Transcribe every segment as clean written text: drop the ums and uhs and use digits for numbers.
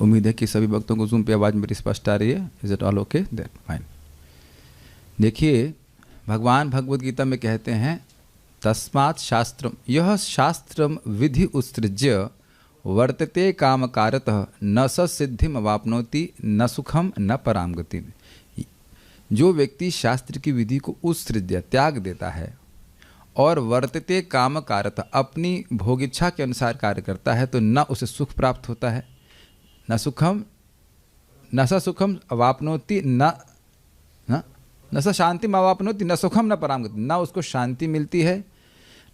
उम्मीद है कि सभी भक्तों को जूम पे आवाज़ मेरी स्पष्ट आ रही है। Is it all okay? That fine. देखिए, भगवान भगवद गीता में कहते हैं तस्मात् शास्त्रम, यह शास्त्रम विधि उत्सृज्य वर्तते कामकारतः न स सिद्धिम अवाप्नोति न सुखम न पराम गति। जो व्यक्ति शास्त्र की विधि को उत्सृज्य त्याग देता है और वर्तते कामकारतः अपनी भोगिच्छा के अनुसार कार्य करता है तो न उसे सुख प्राप्त होता है, न स सुखम अवाप्नोति न स शांति अवाप्नोति न सुखम न परामगति। न उसको शांति मिलती है,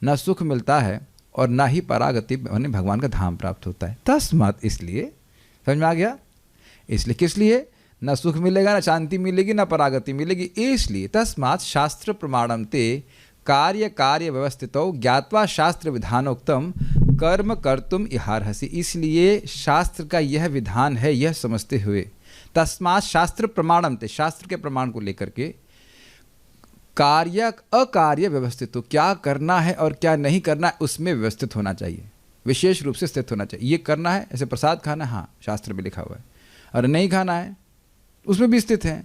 न सुख मिलता है, और न ही परागति यानी भगवान का धाम प्राप्त होता है। तस्मात्, इसलिए, समझ में आ गया? इसलिए किस लिए? न सुख मिलेगा, न शांति मिलेगी, न परागति मिलेगी। इसलिए तस्मात् शास्त्र प्रमाणम ते कार्य कार्य व्यवस्थितौ ज्ञात्वा शास्त्र विधानोक्तम कर्म कर्तुम इहार्हसि। इसलिए शास्त्र का यह विधान है, यह समझते हुए तस्मात् शास्त्र प्रमाणम ते, शास्त्र के प्रमाण को लेकर के कार्य अकार्य व्यवस्थित हो, क्या करना है और क्या नहीं करना है उसमें व्यवस्थित होना चाहिए, विशेष रूप से स्थित होना चाहिए। ये करना है, ऐसे प्रसाद खाना है, हाँ शास्त्र में लिखा हुआ है, और नहीं खाना है उसमें भी स्थित है।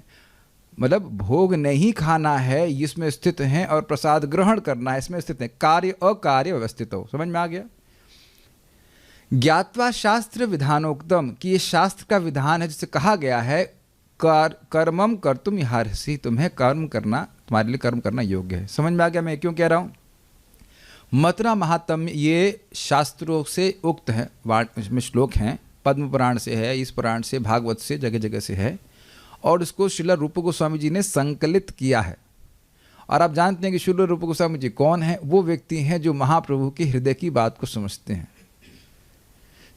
मतलब भोग नहीं खाना है इसमें स्थित हैं, और प्रसाद ग्रहण करना है इसमें स्थित है। कार्य अकार्य व्यवस्थित हो, समझ में आ गया? ज्ञात्वा शास्त्र विधानोक्तम, कि ये शास्त्र का विधान है जिससे कहा गया है कर्मम कर्तुम इहार्हसि, तुम्हें कर्म करना, तुम्हारे लिए कर्म करना योग्य है। समझ में आ गया मैं क्यों कह रहा हूँ? मथुरा महात्म्य ये शास्त्रों से उक्त है, इसमें श्लोक हैं, पद्म पुराण से है, इस पुराण से, भागवत से, जगह जगह से है, और उसको श्रील रूप गोस्वामी जी ने संकलित किया है। और आप जानते हैं कि श्रील रूप गोस्वामी जी कौन है? वो व्यक्ति हैं जो महाप्रभु के हृदय की बात को समझते हैं,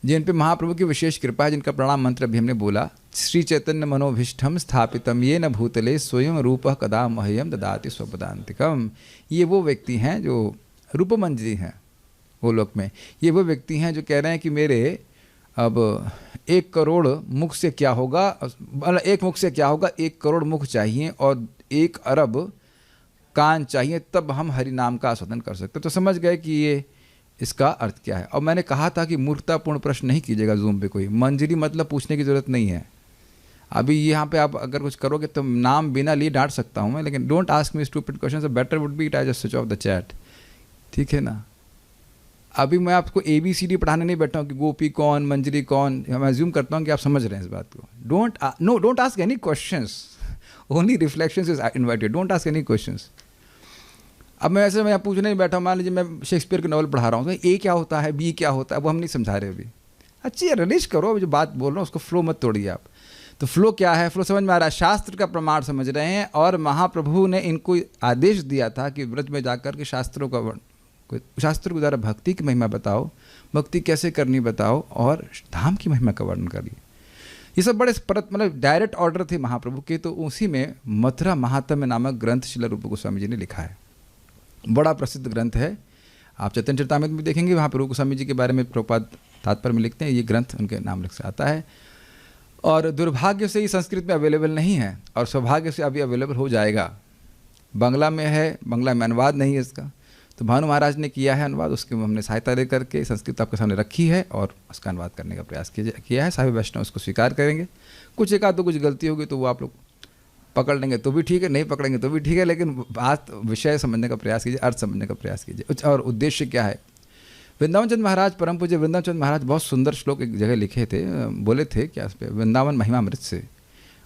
जिन पे महाप्रभु की विशेष कृपा है, जिनका प्रणाम मंत्र अभी हमने बोला, श्री चैतन्य मनोभीष्टम स्थापितम ये न भूतले स्वयं रूपः कदा मह्यम ददाति स्वपदान्तिकम। ये वो व्यक्ति हैं जो रूपमन जी हैं वो लोक में। ये वो व्यक्ति हैं जो कह रहे हैं कि मेरे अब 1 करोड़ मुख से क्या होगा, मतलब 1 मुख से क्या होगा, 1 करोड़ मुख चाहिए और 1 अरब कान चाहिए, तब हम हरि नाम का आस्वादन कर सकते। तो समझ गए कि ये इसका अर्थ क्या है। और मैंने कहा था कि मूर्खतापूर्ण प्रश्न नहीं कीजिएगा जूम पे, कोई मंजरी मतलब पूछने की ज़रूरत नहीं है। अभी यहाँ पे आप अगर कुछ करोगे तो नाम बिना लिए डांट सकता हूँ मैं, लेकिन don't ask me stupid question, better would be I just switch off the chat, ठीक है ना? अभी मैं आपको ABCD पढ़ाने नहीं बैठा हूँ कि गोपी कौन, मंजरी कौन। मैं अज्यूम करता हूँ कि आप समझ रहे हैं इस बात को। Don't ask any questions, only reflections is invited, don't ask any questions. अब मैं ऐसे मैं पूछने नहीं बैठा, मान लीजिए मैं शेक्सपियर के नॉवल पढ़ा रहा हूँ, तो A क्या होता है, B क्या होता है, वो हम नहीं समझा रहे अभी। अच्छी रिलीज करो, जो बात बोल रहा हूँ उसको फ्लो मत तोड़िए आप। तो फ्लो क्या है? फ्लो समझ में आ रहा है, शास्त्र का प्रमाण समझ रहे हैं, और महाप्रभु ने इनको आदेश दिया था कि व्रज में जाकर के शास्त्रों के द्वारा भक्ति की महिमा बताओ, भक्ति कैसे करनी बताओ, और धाम की महिमा का वर्णन करिए। ये सब बड़े मतलब डायरेक्ट ऑर्डर थे महाप्रभु के। तो उसी में मथुरा महात्म्य नामक ग्रंथ श्रील रूप गोस्वामी जी ने लिखा है। बड़ा प्रसिद्ध ग्रंथ है, आप चैतन्य चरितामृत में देखेंगे, वहाँ पर रूप गोस्वामी जी के बारे में प्रभुपाद तात्पर्य में लिखते हैं, ये ग्रंथ उनके नाम से आता है। और दुर्भाग्य से ये संस्कृत में अवेलेबल नहीं है, और सौभाग्य से अभी अवेलेबल हो जाएगा। बांग्ला में है, बांग्ला में अनुवाद नहीं है इसका, तो भानु महाराज ने किया है अनुवाद, उसके हमने सहायता दे करके संस्कृत आपके सामने रखी है और उसका अनुवाद करने का प्रयास किया है। साहिब वैष्णव उसको स्वीकार करेंगे। कुछ एक आध तो कुछ गलती होगी तो वो आप लोग पकड़ लेंगे तो भी ठीक है, नहीं पकड़ेंगे तो भी ठीक है, लेकिन बात विषय समझने का प्रयास कीजिए, अर्थ समझने का प्रयास कीजिए। और उद्देश्य क्या है? वृंदावन चंद महाराज, परम पूज्य वृंदावन चंद महाराज बहुत सुंदर श्लोक एक जगह लिखे थे, बोले थे क्या उस पर, वृंदावन महिमामृत से,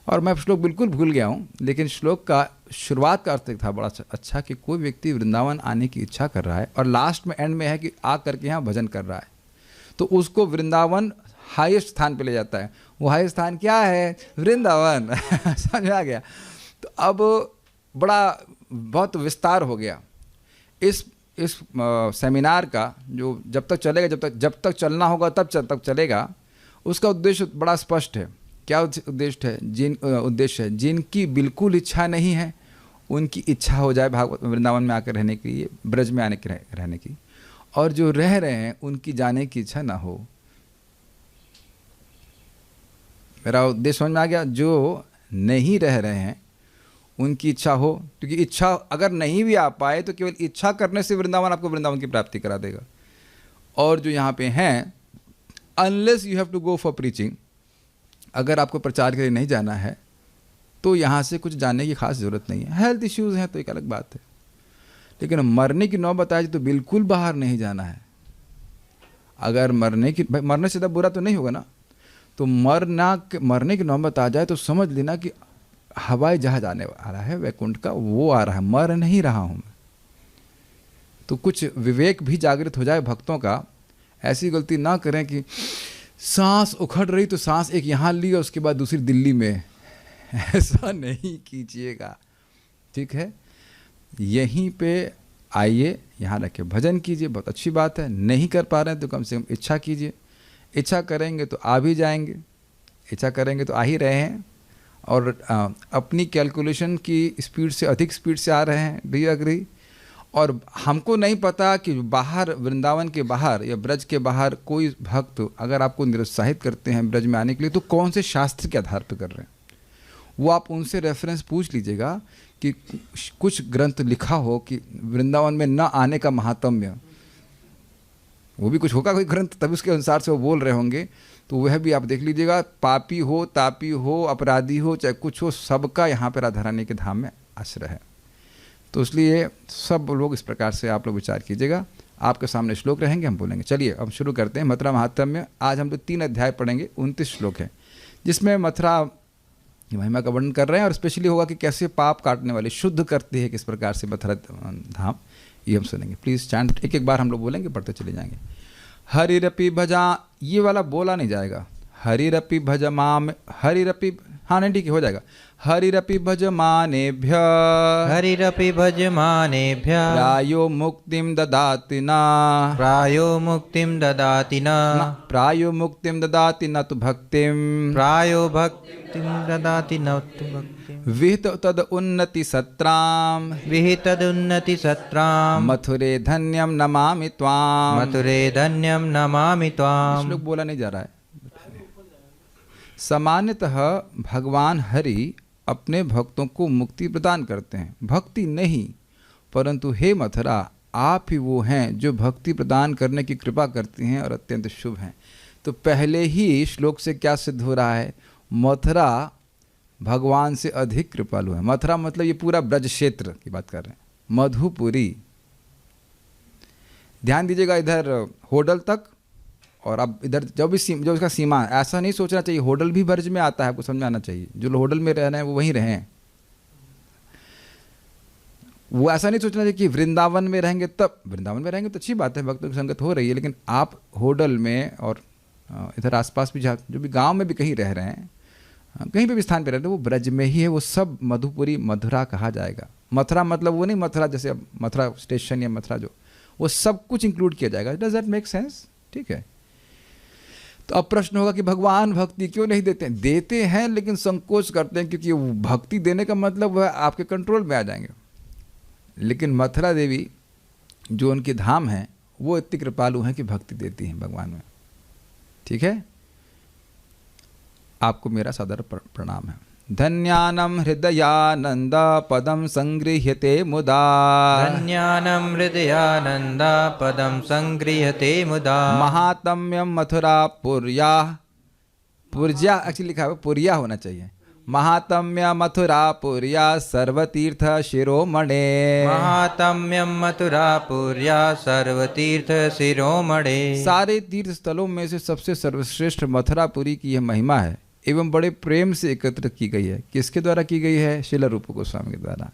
और मैं श्लोक बिल्कुल भूल गया हूँ, लेकिन श्लोक का शुरुआत का अर्थ था बड़ा अच्छा कि कोई व्यक्ति वृंदावन आने की इच्छा कर रहा है और लास्ट में एंड में है कि आ करके यहाँ भजन कर रहा है, तो उसको वृंदावन हाईएस्ट स्थान पे ले जाता है। वो हाईएस्ट स्थान क्या है? वृंदावन। समझ आ गया? तो अब बड़ा बहुत विस्तार हो गया इस सेमिनार का, जो जब तक चलेगा, जब तक चलना होगा तब तक चलेगा। उसका उद्देश्य बड़ा स्पष्ट है। क्या उद्देश्य है? जिनकी बिल्कुल इच्छा नहीं है उनकी इच्छा हो जाए भागवत वृंदावन में आकर रहने की, ब्रज में आने की रहने की, और जो रह रहे हैं उनकी जाने की इच्छा ना हो। मेरा उद्देश्य समझ में आ गया? जो नहीं रह रहे हैं उनकी इच्छा हो, क्योंकि इच्छा अगर नहीं भी आ पाए तो केवल इच्छा करने से वृंदावन आपको वृंदावन की प्राप्ति करा देगा। और जो यहाँ पे हैं, unless you have to go for preaching, अगर आपको प्रचार के लिए नहीं जाना है तो यहाँ से कुछ जानने की खास ज़रूरत नहीं है। हेल्थ इश्यूज़ हैं तो एक अलग बात है, लेकिन मरने की नौबत आए तो बिल्कुल बाहर नहीं जाना है। अगर मरने से ज़्यादा बुरा तो नहीं होगा ना, तो मरने की नौबत आ जाए तो समझ लेना कि हवाई जहाज आने वाला है वैकुंठ का, वो आ रहा है, मर नहीं रहा हूँ मैं। तो कुछ विवेक भी जागृत हो जाए भक्तों का। ऐसी गलती ना करें कि सांस उखड़ रही तो सांस एक यहाँ ली और उसके बाद दूसरी दिल्ली में, ऐसा नहीं कीजिएगा, ठीक है। यहीं पे आइए, यहाँ रख के भजन कीजिए, बहुत अच्छी बात है। नहीं कर पा रहे हैं तो कम से कम इच्छा कीजिए, इच्छा करेंगे तो आ भी जाएंगे, इच्छा करेंगे तो आ ही रहे हैं। और अपनी कैलकुलेशन की स्पीड से अधिक स्पीड से आ रहे हैं, डू यू एग्री? और हमको नहीं पता कि बाहर, वृंदावन के बाहर या ब्रज के बाहर कोई भक्त अगर आपको निरुत्साहित करते हैं ब्रज में आने के लिए तो कौन से शास्त्र के आधार पर कर रहे हैं, वो आप उनसे रेफरेंस पूछ लीजिएगा कि कुछ ग्रंथ लिखा हो कि वृंदावन में न आने का महात्म्य, वो भी कुछ होगा कोई ग्रंथ, तभी उसके अनुसार से वो बोल रहे होंगे। तो वह भी आप देख लीजिएगा। पापी हो, तापी हो, अपराधी हो, चाहे कुछ हो, सबका यहाँ पर राधा रानी के धाम में आश्रय है। तो इसलिए सब लोग इस प्रकार से आप लोग विचार कीजिएगा। आपके सामने श्लोक रहेंगे, हम बोलेंगे। चलिए अब शुरू करते हैं मथुरा महात्म्य। आज हम लोग 3 अध्याय पढ़ेंगे, 29 श्लोक है, जिसमें मथुरा महिमा का वर्णन कर रहे हैं और स्पेशली होगा कि कैसे पाप काटने वाले शुद्ध करती है, किस प्रकार से मथुरा धाम, ये हम सुनेंगे। प्लीज़ चैंट एक एक बार हम लोग बोलेंगे, पढ़ते चले जाएंगे। हरिरपि भजा, ये वाला बोला नहीं जाएगा। हरिरपि भज माम, हरिरपि, हाँ नहीं ठीक है, हो जाएगा। हरिरपि भज मानेभ्य, हरिरपि भज मानेभ्य, प्रायो मुक्तिम ददाति न, प्रायो मुक्तिम ददाति न, प्रायो मुक्तिम ददाति न तु भक्तिम, प्रायो भक्तिम ददाति न तु भक्तिम, विहित तद उन्नति सत्राम, विहित तदुन्नति सत्राम, मथुरे धन्यम नमामि त्वाम। मथुरे धन्यम नमामि त्वाम। श्लोक बोला नहीं जा रहा है। सामान्यतः भगवान हरि अपने भक्तों को मुक्ति प्रदान करते हैं, भक्ति नहीं, परंतु हे मथुरा, आप ही वो हैं जो भक्ति प्रदान करने की कृपा करती हैं और अत्यंत शुभ हैं। तो पहले ही श्लोक से क्या सिद्ध हो रहा है? मथुरा भगवान से अधिक कृपालु है। मथुरा मतलब ये पूरा ब्रज क्षेत्र की बात कर रहे हैं, मधुपुरी। ध्यान दीजिएगा, इधर होडल तक, और अब इधर जो उसका सीमा, ऐसा नहीं सोचना चाहिए होडल भी ब्रज में आता है, आपको समझ में आना चाहिए। जो लोग होडल में रह रहे हैं वो वहीं रहें। वो ऐसा नहीं सोचना चाहिए कि वृंदावन में रहेंगे तब, वृंदावन में रहेंगे तो अच्छी बात है, भक्तों की संगत हो रही है, लेकिन आप होडल में और इधर आसपास भी जो भी गांव में भी कहीं रह रहे हैं, कहीं पे भी स्थान पे रह रहे हैं, वो ब्रज में ही है, वो सब मधुपुरी, मथुरा कहा जाएगा। मथुरा मतलब वो नहीं मथुरा जैसे मथुरा स्टेशन या मथुरा, जो वो सब कुछ इंक्लूड किया जाएगा। Does that make sense? ठीक है। तो अब प्रश्न होगा कि भगवान भक्ति क्यों नहीं देते हैं? देते हैं लेकिन संकोच करते हैं, क्योंकि भक्ति देने का मतलब वह आपके कंट्रोल में आ जाएंगे। लेकिन मथुरा देवी जो उनकी धाम है वो इतनी कृपालु हैं कि भक्ति देती हैं भगवान में। ठीक है, आपको मेरा सादर प्रणाम है। धन्यानम हृदयानंद पदम संगृह्यते मुदा, धन्यानम हृदयानंद पदम संगृह्यते मुदा, महात्म्यम मथुरा पुर्या, पुर्या एक्चुअली लिखा है, पुरिया होना चाहिए। महात्म्य मथुरा पुर्या सर्वतीर्थ शिरोमणे, महात्म्यम मथुरा पुर्या सर्वतीर्थ शिरोमणे। सारे तीर्थ स्थलों में से सबसे सर्वश्रेष्ठ मथुरापुरी की यह महिमा है, एवं बड़े प्रेम से एकत्र की गई है। किसके द्वारा की गई है? श्रील रूप गोस्वामी के द्वारा।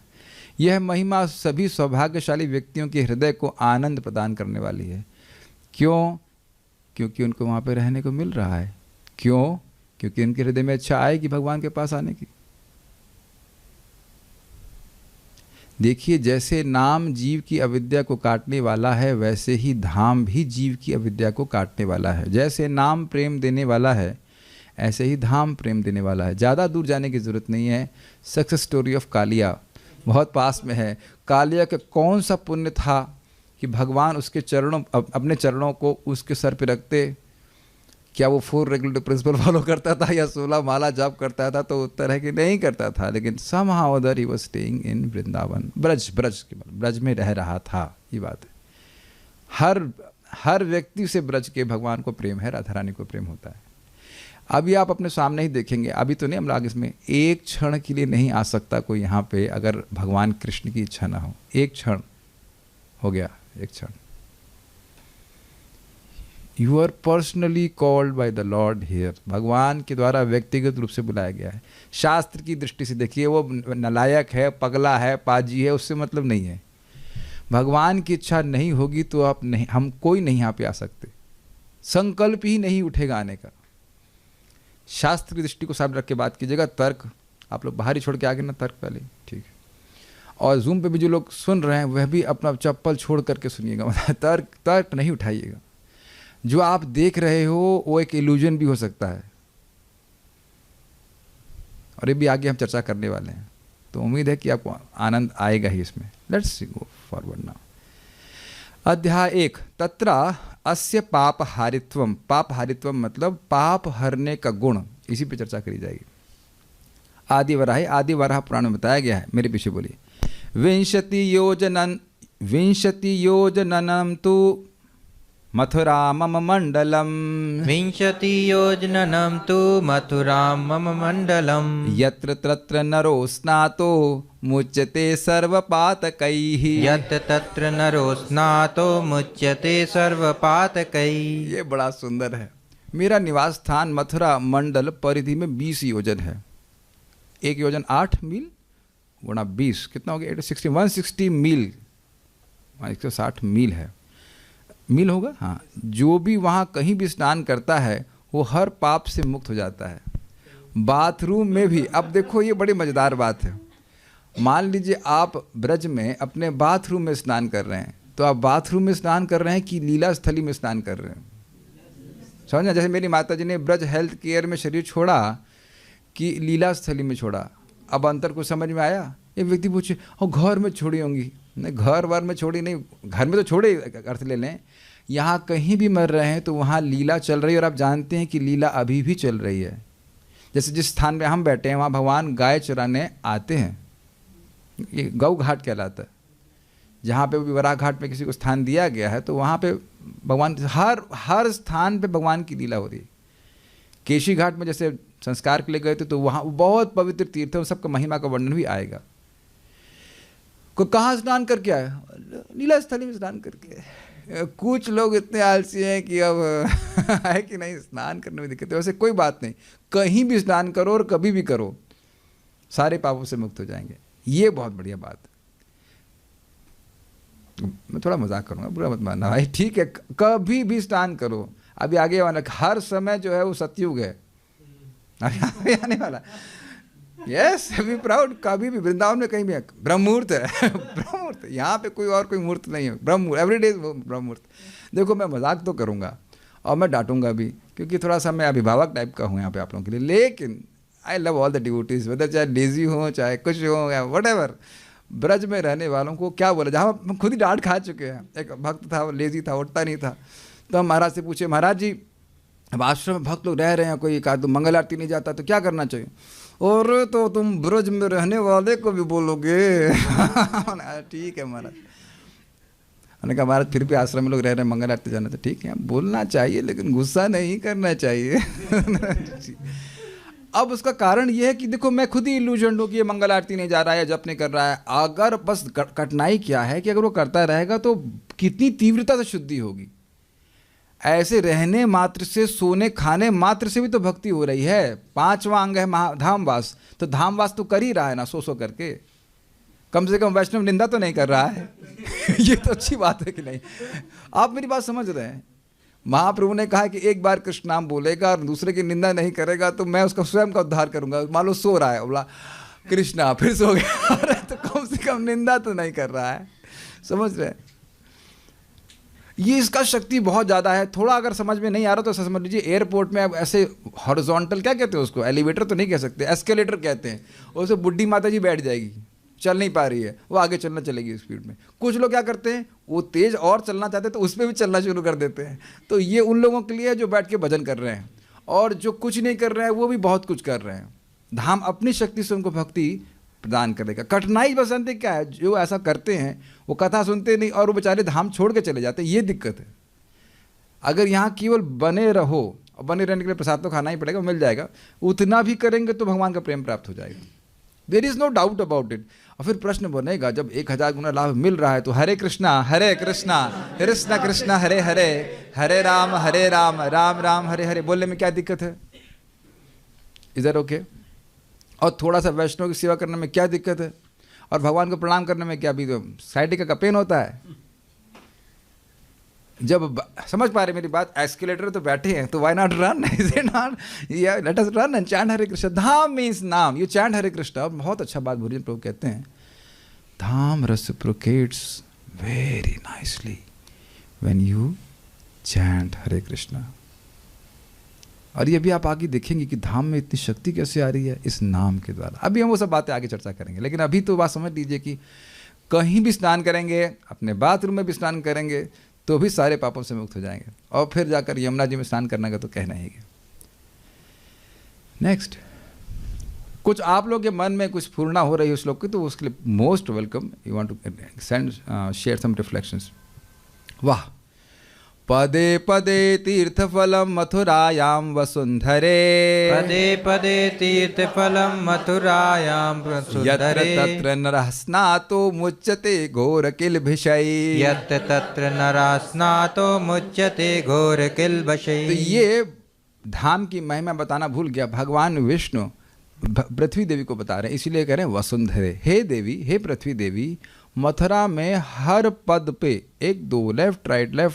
यह महिमा सभी सौभाग्यशाली व्यक्तियों के हृदय को आनंद प्रदान करने वाली है। क्यों? क्योंकि उनको वहाँ पे रहने को मिल रहा है। क्यों? क्योंकि उनके हृदय में इच्छा आएगी भगवान के पास आने की। देखिए, जैसे नाम जीव की अविद्या को काटने वाला है, वैसे ही धाम भी जीव की अविद्या को काटने वाला है। जैसे नाम प्रेम देने वाला है, ऐसे ही धाम प्रेम देने वाला है। ज़्यादा दूर जाने की ज़रूरत नहीं है। सक्सेस स्टोरी ऑफ कालिया बहुत पास में है। कालिया का कौन सा पुण्य था कि भगवान उसके चरणों, अपने चरणों को उसके सर पे रखते? क्या वो 4 रेगुलेटरी प्रिंसिपल फॉलो करता था या 16 माला जाप करता था? तो उत्तर है कि नहीं करता था, लेकिन somehow other he was staying in Vrindavan, Braj में रह रहा था। ये बात है। हर व्यक्ति से ब्रज के भगवान को प्रेम है, राधा रानी को प्रेम होता है। अभी आप अपने सामने ही देखेंगे, अभी तो नहीं, हम लोग इसमें एक क्षण के लिए नहीं आ सकता कोई यहाँ पे अगर भगवान कृष्ण की इच्छा ना हो। एक क्षण हो गया, एक क्षण। You are personally called by the lord here, भगवान के द्वारा व्यक्तिगत रूप से बुलाया गया है। शास्त्र की दृष्टि से देखिए, वो नालायक है, पगला है, पाजी है, उससे मतलब नहीं है। भगवान की इच्छा नहीं होगी तो आप नहीं, हम कोई नहीं यहाँ पे आ सकते, संकल्प ही नहीं उठेगा आने का। शास्त्र की दृष्टि को सामने रख के बात कीजिएगा। तर्क आप लोग बाहर ही छोड़ के आगे ना, तर्क पहले, ठीक है। और जूम पे भी जो लोग सुन रहे हैं वह भी अपना चप्पल छोड़ करके सुनिएगा, तर्क नहीं उठाइएगा। जो आप देख रहे हो वो एक इल्यूजन भी हो सकता है, और ये भी आगे हम चर्चा करने वाले हैं, तो उम्मीद है कि आपको आनंद आएगा ही इसमें। Let's go forward now. अध्याय 1, तत्र अस्य पाप हारित्वम। पाप हारित्वम मतलब पाप हरने का गुण, इसी पे चर्चा करी जाएगी। आदि वराह पुराण में बताया गया है, मेरे पीछे बोलिए। विंशति योजनम तु मथुरा मम मंडलम, विंशति योजनम तु मथुरा मम मंडलम, यत्र तत्र नरो स्नातो मुच्यते सर्वपातकैः, यत् तत्र नरो स्नातो मुच्यते सर्वपातकैः। ये बड़ा सुंदर है। मेरा निवास स्थान मथुरा मंडल परिधि में 20 योजन है। 1 योजन 8 मील गुणा 20 कितना हो गया? 160 मील, 160 मील है, मील होगा, हाँ। जो भी वहाँ कहीं भी स्नान करता है वो हर पाप से मुक्त हो जाता है। बाथरूम में भी, अब देखो ये बड़ी मज़ेदार बात है। मान लीजिए आप ब्रज में अपने बाथरूम में स्नान कर रहे हैं, तो आप बाथरूम में स्नान कर रहे हैं कि लीला स्थली में स्नान कर रहे हैं? समझना, जैसे मेरी माता जी ने ब्रज हेल्थ केयर में शरीर छोड़ा कि लीला स्थली में छोड़ा। अब अंतर को समझ में आया? एक व्यक्ति पूछे और घर में छोड़ी होंगी, नहीं, घर वार में छोड़ी नहीं, घर में तो छोड़े अर्थ ले लें। यहाँ कहीं भी मर रहे हैं तो वहाँ लीला चल रही है, और आप जानते हैं कि लीला अभी भी चल रही है। जैसे जिस स्थान पे हम बैठे हैं वहाँ भगवान गाय चराने आते हैं, ये गौ घाट कहलाता है। जहाँ पे भी वराह घाट में किसी को स्थान दिया गया है तो वहाँ पे भगवान हर स्थान पे भगवान की लीला हो रही है। केशी घाट में जैसे संस्कार के लिए गए थे तो वहाँ बहुत पवित्र तीर्थ है, उन सबका महिमा का वर्णन भी आएगा। को कहाँ स्नान करके आए? लीला स्थली में स्नान करके। कुछ लोग इतने आलसी हैं कि अब है कि नहीं, स्नान करने में दिक्कत है। वैसे कोई बात नहीं, कहीं भी स्नान करो और कभी भी करो, सारे पापों से मुक्त हो जाएंगे। ये बहुत बढ़िया बात है। मैं थोड़ा मजाक करूँगा, बुरा मत मानना भाई, ठीक है। कभी भी स्नान करो, अभी आगे वाला हर समय जो है वो सतयुग है, अभी आने वाला। Yes, be proud. कभी भी वृंदावन में कहीं भी ब्रह्म मुहूर्त है ब्रह्म मुहूर्त, यहाँ पे कोई और कोई मुहूर्त नहीं है, ब्रह्म मुहूर्त, एवरीडे ब्रह्म मुहूर्त। देखो मैं मजाक तो करूँगा और मैं डांटूंगा भी, क्योंकि थोड़ा सा मैं अभिभावक टाइप का हूँ यहाँ पे आप लोगों के लिए। लेकिन I love all the devotees, whether चाहे लेजी हो चाहे कुछ हो या व्हाटएवर। ब्रज में रहने वालों को क्या बोला, जहाँ हम खुद ही डांट खा चुके हैं। एक भक्त था, वो लेजी था, उठता नहीं था, तो हम महाराज से पूछे, महाराज जी अब आश्रम में भक्त लोग रह रहे हैं, कोई कहा तो मंगल आरती नहीं जाता तो क्या करना चाहिए? और तो तुम ब्रज में रहने वाले को भी बोलोगे ठीक है महाराज। मैंने कहा महाराज फिर भी आश्रम में लोग रह रहे हैं, मंगल आरती जाना तो ठीक है, बोलना चाहिए लेकिन गुस्सा नहीं करना चाहिए अब उसका कारण ये है कि देखो मैं खुद ही इल्यूजन हूँ कि ये मंगल आरती नहीं जा रहा है, जप नहीं कर रहा है। अगर बस कठिनाई क्या है कि अगर वो करता रहेगा तो कितनी तीव्रता से शुद्धि होगी। ऐसे रहने मात्र से, सोने खाने मात्र से भी तो भक्ति हो रही है। 5वां अंग है धामवास, तो धामवास तो कर ही रहा है ना, सो करके। कम से कम वैष्णव निंदा तो नहीं कर रहा है ये तो अच्छी बात है कि नहीं? आप मेरी बात समझ रहे हैं? महाप्रभु ने कहा कि एक बार कृष्ण नाम बोलेगा और दूसरे की निंदा नहीं करेगा तो मैं उसका स्वयं का उद्धार करूंगा। मान लो सो रहा है, बोला कृष्णा, फिर सो गया तो कम से कम निंदा तो नहीं कर रहा है। समझ रहे हैं? ये इसका शक्ति बहुत ज़्यादा है। थोड़ा अगर समझ में नहीं आ रहा तो समझ लीजिए, एयरपोर्ट में अब ऐसे हॉरिजॉन्टल क्या कहते हैं उसको, एलिवेटर तो नहीं कह सकते, एस्केलेटर कहते हैं, उससे बुढ़ी माता जी बैठ जाएगी, चल नहीं पा रही है, वो आगे चलना चलेगी स्पीड में। कुछ लोग क्या करते हैं, वो तेज़ और चलना चाहते हैं तो उस पर भी चलना शुरू कर देते हैं। तो ये उन लोगों के लिए जो बैठ के भजन कर रहे हैं, और जो कुछ नहीं कर रहे हैं वो भी बहुत कुछ कर रहे हैं। धाम अपनी शक्ति से उनको भक्ति प्रदान करेगा। कठिनाई बसंत क्या है, जो ऐसा करते हैं वो कथा सुनते नहीं और वो बेचारे धाम छोड़ के चले जाते हैं, ये दिक्कत है। अगर यहाँ केवल बने रहो और बने रहने के लिए प्रसाद तो खाना ही पड़ेगा, मिल जाएगा। उतना भी करेंगे तो भगवान का प्रेम प्राप्त हो जाएगा, there is no doubt about it. और फिर प्रश्न बनेगा, जब 1000 गुना लाभ मिल रहा है तो हरे कृष्णा कृष्ण कृष्ण हरे हरे, हरे राम राम राम हरे हरे बोलने में क्या दिक्कत है? इधर ओके। और थोड़ा सा वैष्णव की सेवा करने में क्या दिक्कत है? और भगवान को प्रणाम करने में क्या भी तो साइटिका का पेन होता है? जब समझ पा रहे मेरी बात, एस्केलेटर तो बैठे हैं तो why not run? Is it not? या let us run and chant Hare Krishna. Dham means नाम, यू चैंट हरे कृष्ण। और बहुत अच्छा बात भोजन प्रभु कहते हैं, dham reciprocates very nicely when you chant Hare Krishna. और ये भी आप आगे देखेंगे कि धाम में इतनी शक्ति कैसे आ रही है इस नाम के द्वारा। अभी हम वो सब बातें आगे चर्चा करेंगे, लेकिन अभी तो बात समझ लीजिए कि कहीं भी स्नान करेंगे, अपने बाथरूम में भी स्नान करेंगे तो भी सारे पापों से मुक्त हो जाएंगे। और फिर जाकर यमुना जी में स्नान करने का तो कहना ही है। नेक्स्ट, कुछ आप लोग के मन में कुछ पूर्णा हो रही है उस लोग की, तो उसके लिए most welcome. You want to send share some reflections. वाह, पदे पदे तीर्थफलम मथुरायाम वसुंधरे, पदे पदे तीर्थफलम मथुरायां वसुंधरे, यत्र तत्र नरः स्नातो मुच्यते घोरकिलभिषै, यत्र तत्र नरः स्नातो मुच्यते घोरकिलभिषै। तो ये धाम की महिमा बताना भूल गया। भगवान विष्णु पृथ्वी देवी को बता रहे हैं, इसीलिए कह रहे हैं वसुंधरे। हे देवी, हे पृथ्वी देवी, मथुरा में हर पद पे 1-2 लेफ्ट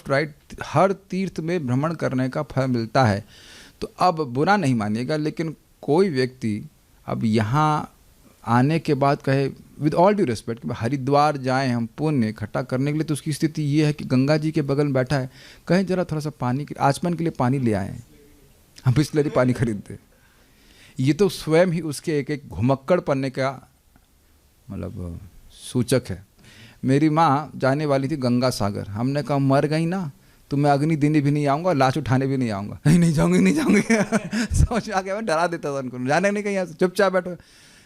राइट हर तीर्थ में भ्रमण करने का फल मिलता है। तो अब बुरा नहीं मानिएगा, लेकिन कोई व्यक्ति अब यहाँ आने के बाद कहे विद ऑल ड्यू रिस्पेक्ट कि हरिद्वार जाएं हम पुण्य इकट्ठा करने के लिए, तो उसकी स्थिति ये है कि गंगा जी के बगल में बैठा है, कहें जरा थोड़ा सा पानी के आचमन के लिए पानी ले आएँ, हम बिस्लरी पानी खरीद दें। ये तो स्वयं ही उसके एक घुमक्कड़ पन्ने का मतलब सूचक है। मेरी माँ जाने वाली थी गंगा सागर, हमने कहा मर गई ना तो मैं अग्नि देने भी नहीं आऊँगा, लाश उठाने भी नहीं आऊँगा। नहीं जाऊँगी समझ आ गया, मैं डरा देता था उनको, जाने नहीं कहीं, यहाँ से चुपचाप बैठो।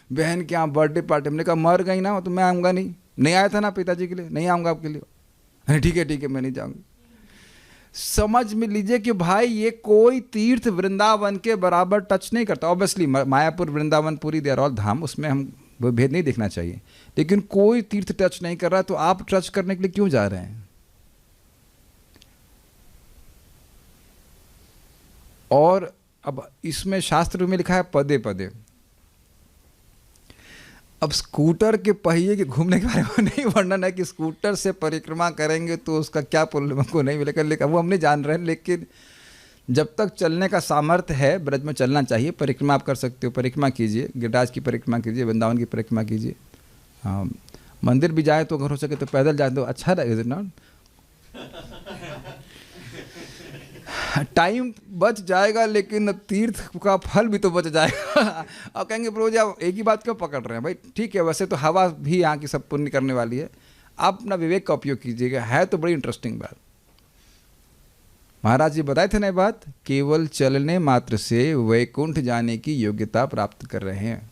बहन के यहाँ बर्थडे पार्टी, हमने कहा मर गई ना तो मैं आऊँगा नहीं आया था ना पिताजी के लिए, नहीं आऊँगा आपके लिए। अरे ठीक है मैं नहीं जाऊँगी। समझ में लीजिए कि भाई ये कोई तीर्थ वृंदावन के बराबर टच नहीं करता। Obviously Mayapur, Vrindavan, Puri, they are all dham, उसमें हम वो भेद नहीं देखना चाहिए, लेकिन कोई तीर्थ टच नहीं कर रहा, तो आप टच करने के लिए क्यों जा रहे हैं? और अब इसमें शास्त्र में लिखा है पदे पदे। अब स्कूटर के पहिए के घूमने के बारे में नहीं वर्णन है कि स्कूटर से परिक्रमा करेंगे तो उसका क्या पुण्य हमको नहीं मिलेगा, लेकिन वो हम नहीं जान रहे हैं। लेकिन जब तक चलने का सामर्थ्य है, ब्रज में चलना चाहिए। परिक्रमा आप कर सकते हो, परिक्रमा कीजिए, गिरिराज की परिक्रमा कीजिए, वृंदावन की परिक्रमा कीजिए। मंदिर भी जाए तो अगर हो सके तो पैदल जाए तो अच्छा रहेगा ना, टाइम बच जाएगा, लेकिन तीर्थ का फल भी तो बच जाएगा। और कहेंगे प्रभु जी आप एक ही बात क्यों पकड़ रहे हैं? भाई ठीक है, वैसे तो हवा भी यहाँ की सब पुण्य करने वाली है, आप अपना विवेक का उपयोग कीजिएगा। है तो बड़ी इंटरेस्टिंग बात। महाराज जी बताए थे ना बात, केवल चलने मात्र से वैकुंठ जाने की योग्यता प्राप्त कर रहे हैं,